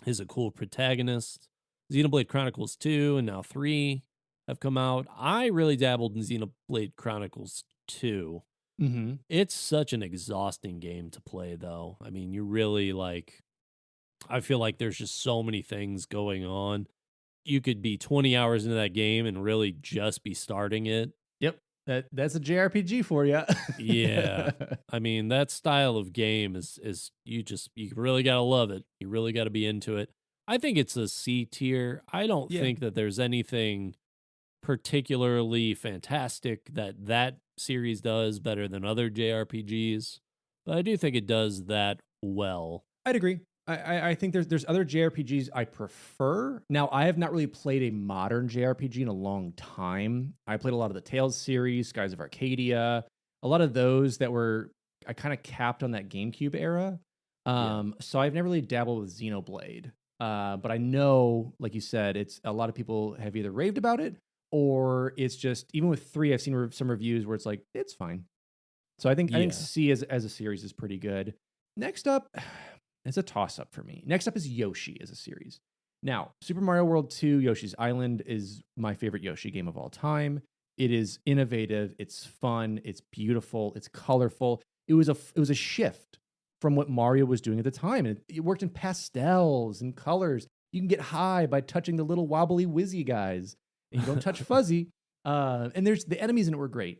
is a cool protagonist. Xenoblade Chronicles 2 and now 3 have come out. I really dabbled in Xenoblade Chronicles 2. Mm-hmm. It's such an exhausting game to play, though. I mean, you really I feel like there's just so many things going on. You could be 20 hours into that game and really just be starting it. Yep. That's a JRPG for you. Yeah. I mean, that style of game is you really got to love it. You really got to be into it. I think it's a C tier. I don't Yeah. think that there's anything particularly fantastic that series does better than other JRPGs, but I do think it does that well. I'd agree. I think there's other JRPGs I prefer. Now, I have not really played a modern JRPG in a long time. I played a lot of the Tales series, Skies of Arcadia, a lot of those that were I kind of capped on that GameCube era. So I've never really dabbled with Xenoblade. But I know, like you said, it's a lot of people have either raved about it or it's just, even with 3, I've seen some reviews where it's like, it's fine. So I think C as a series is pretty good. Next up, it's a toss-up for me. Next up is Yoshi as a series. Now, Super Mario World 2 Yoshi's Island is my favorite Yoshi game of all time. It is innovative, it's fun, it's beautiful, it's colorful. It was a shift from what Mario was doing at the time. And it worked in pastels and colors. You can get high by touching the little wobbly whizzy guys. And you don't touch fuzzy. And there's the enemies in it were great.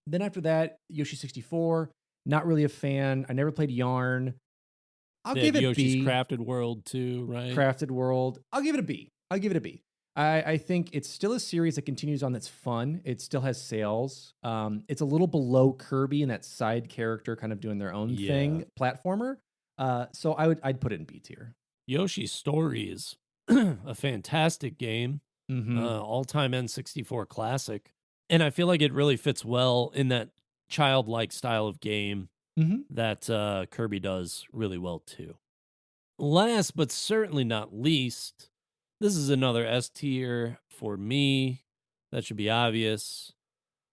Then after that, Yoshi 64, not really a fan. I never played Yarn. I'll They give have it Yoshi's B. Crafted World too, right? Crafted World. I'll give it a B. I think it's still a series that continues on that's fun. It still has sales. It's a little below Kirby and that side character kind of doing their own thing, platformer. So I'd put it in B tier. Yoshi's Story is a fantastic game. Mm-hmm. All-time N64 classic. And I feel like it really fits well in that childlike style of game that Kirby does really well too. Last but certainly not least, this is another S tier for me. That should be obvious.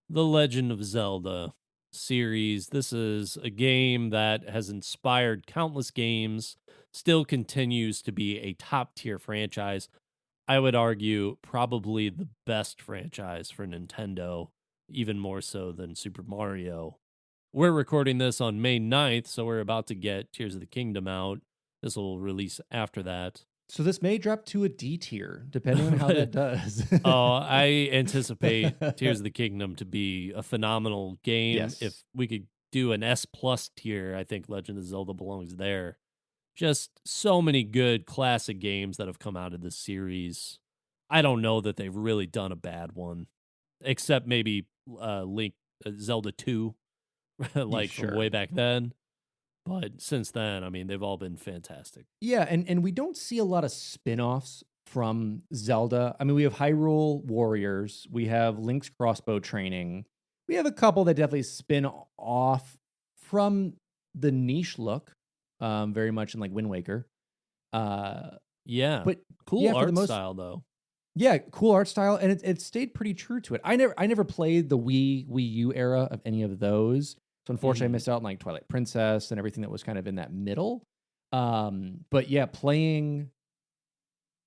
The Legend of Zelda series. This is a game that has inspired countless games, still continues to be a top tier franchise. I would argue probably the best franchise for Nintendo, even more so than Super Mario. We're recording this on May 9th, so we're about to get Tears of the Kingdom out. This will release after that. So this may drop to a D tier, depending on how that does. I anticipate Tears of the Kingdom to be a phenomenal game. Yes. If we could do an S+ tier, I think Legend of Zelda belongs there. Just so many good classic games that have come out of this series. I don't know that they've really done a bad one, except maybe Zelda 2, like from way back then. But since then, I mean, they've all been fantastic. Yeah, and we don't see a lot of spin-offs from Zelda. I mean, we have Hyrule Warriors, we have Link's Crossbow Training. We have a couple that definitely spin off from the niche look, very much in like Wind Waker. Yeah, but cool yeah, for art the most, style though. Yeah, cool art style, and it stayed pretty true to it. I never played the Wii U era of any of those. So unfortunately, I missed out on like Twilight Princess and everything that was kind of in that middle. But yeah, playing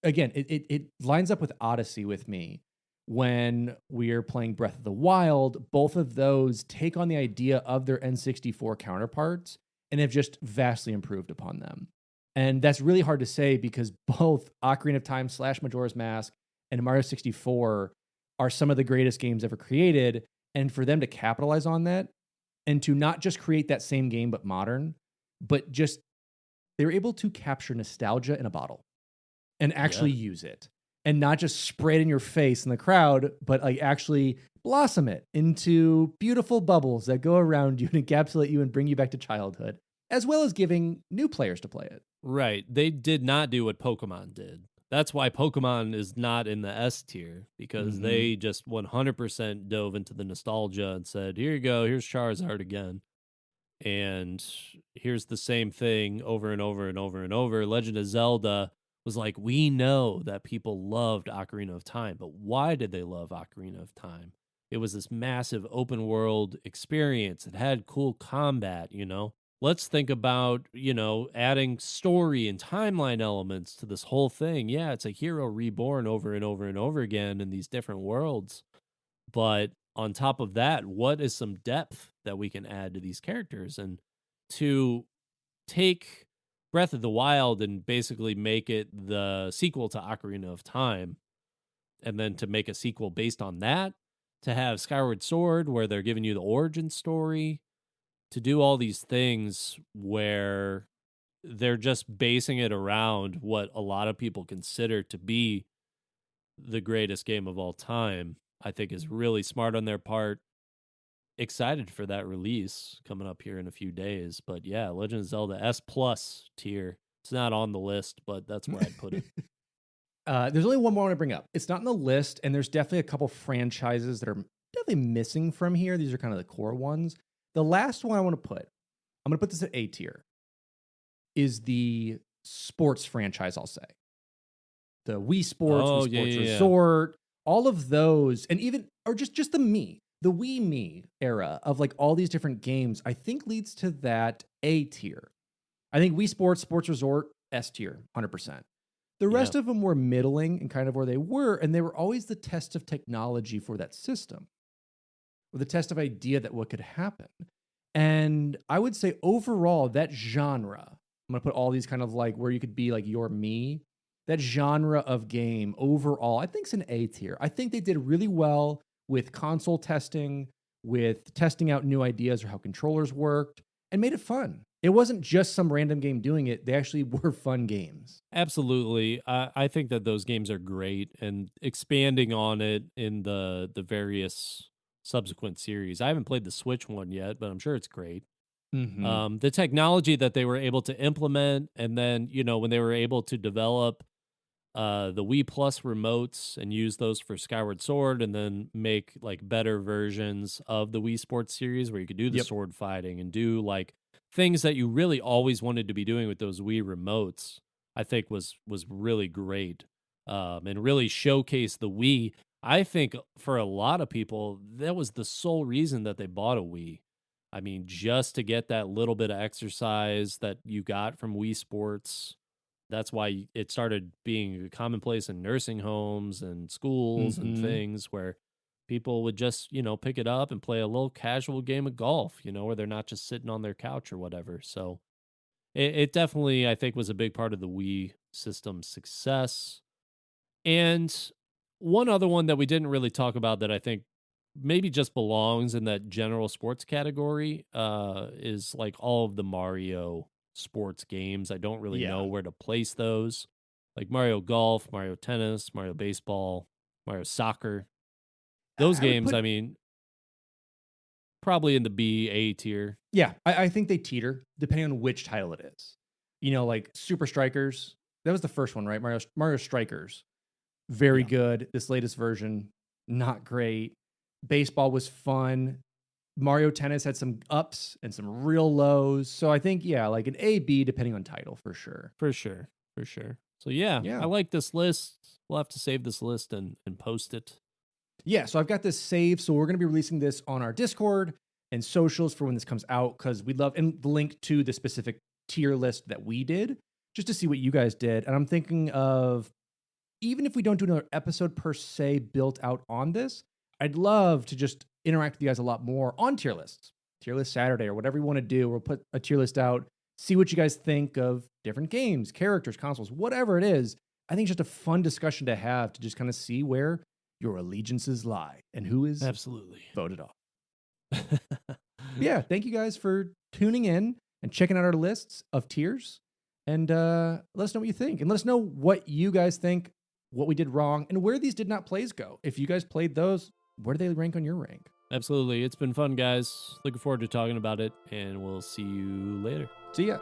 again, it lines up with Odyssey with me. When we're playing Breath of the Wild, both of those take on the idea of their N64 counterparts and have just vastly improved upon them. And that's really hard to say because both Ocarina of Time / Majora's Mask and Mario 64 are some of the greatest games ever created. And for them to capitalize on that, and to not just create that same game, but modern, but just they were able to capture nostalgia in a bottle and actually use it and not just spray it in your face in the crowd, but like actually blossom it into beautiful bubbles that go around you and encapsulate you and bring you back to childhood, as well as giving new players to play it. Right. They did not do what Pokemon did. That's why Pokemon is not in the S tier, because they just 100% dove into the nostalgia and said, here you go, here's Charizard again. And here's the same thing over and over and over and over. Legend of Zelda was like, we know that people loved Ocarina of Time, but why did they love Ocarina of Time? It was this massive open world experience. It had cool combat, you know? Let's think about, you know, adding story and timeline elements to this whole thing. Yeah, it's a hero reborn over and over and over again in these different worlds. But on top of that, what is some depth that we can add to these characters? And to take Breath of the Wild and basically make it the sequel to Ocarina of Time, and then to make a sequel based on that, to have Skyward Sword where they're giving you the origin story, to do all these things where they're just basing it around what a lot of people consider to be the greatest game of all time, I think is really smart on their part. Excited for that release coming up here in a few days. But yeah, Legend of Zelda S+ tier. It's not on the list, but that's where I'd put it. There's only one more I want to bring up. It's not on the list, and there's definitely a couple franchises that are definitely missing from here. These are kind of the core ones. The last one I want to put, I'm going to put this at A tier, is the sports franchise, I'll say. The Wii Sports, Wii Sports Resort, all of those, and even, or just the Wii Me era of like all these different games, I think leads to that A tier. I think Wii Sports, Sports Resort, S tier, 100%. The rest of them were middling and kind of where they were, and they were always the test of technology for that system, or the test of idea that what could happen. And I would say overall, that genre, I'm going to put all these kind of like where you could be like your me, that genre of game overall, I think it's an A tier. I think they did really well with console testing, with testing out new ideas or how controllers worked, and made it fun. It wasn't just some random game doing it. They actually were fun games. Absolutely. I think that those games are great, and expanding on it in the various subsequent series. I haven't played the Switch one yet, but I'm sure it's great. Mm-hmm. The technology that they were able to implement, and then, when they were able to develop the Wii Plus remotes and use those for Skyward Sword, and then make like better versions of the Wii Sports series where you could do the Yep. sword fighting and do like things that you really always wanted to be doing with those Wii remotes, I think was really great, and really showcased the Wii. I think for a lot of people, that was the sole reason that they bought a Wii. I mean, just to get that little bit of exercise that you got from Wii Sports. That's why it started being commonplace in nursing homes and schools and Mhm. things where people would just, pick it up and play a little casual game of golf, where they're not just sitting on their couch or whatever. So it definitely, I think, was a big part of the Wii system's success. And one other one that we didn't really talk about that I think maybe just belongs in that general sports category is like all of the Mario sports games. I don't really Yeah. know where to place those. Like Mario Golf, Mario Tennis, Mario Baseball, Mario Soccer. Those I would games, put- I mean, probably in the B, A tier. Yeah, I think they teeter depending on which title it is. Like Super Strikers. That was the first one, right? Mario Strikers. Very Yeah. good. This latest version, not great. Baseball was fun. Mario Tennis had some ups and some real lows. So I think, yeah, like an A, B, depending on title for sure. For sure. For sure. So yeah, Yeah. I like this list. We'll have to save this list and post it. Yeah, so I've got this saved. So we're going to be releasing this on our Discord and socials for when this comes out because we'd love, and the link to the specific tier list that we did just to see what you guys did. And I'm thinking of, even if we don't do another episode per se built out on this, I'd love to just interact with you guys a lot more on tier lists, tier list Saturday or whatever you want to do. We'll put a tier list out, see what you guys think of different games, characters, consoles, whatever it is. I think it's just a fun discussion to have to just kind of see where your allegiances lie and who is Absolutely. voted off. Yeah, thank you guys for tuning in and checking out our lists of tiers. And let us know what you think. And let us know what you guys think, what we did wrong, and where these did not plays go. If you guys played those, where do they rank on your rank? Absolutely. It's been fun, guys. Looking forward to talking about it, and we'll see you later. See ya.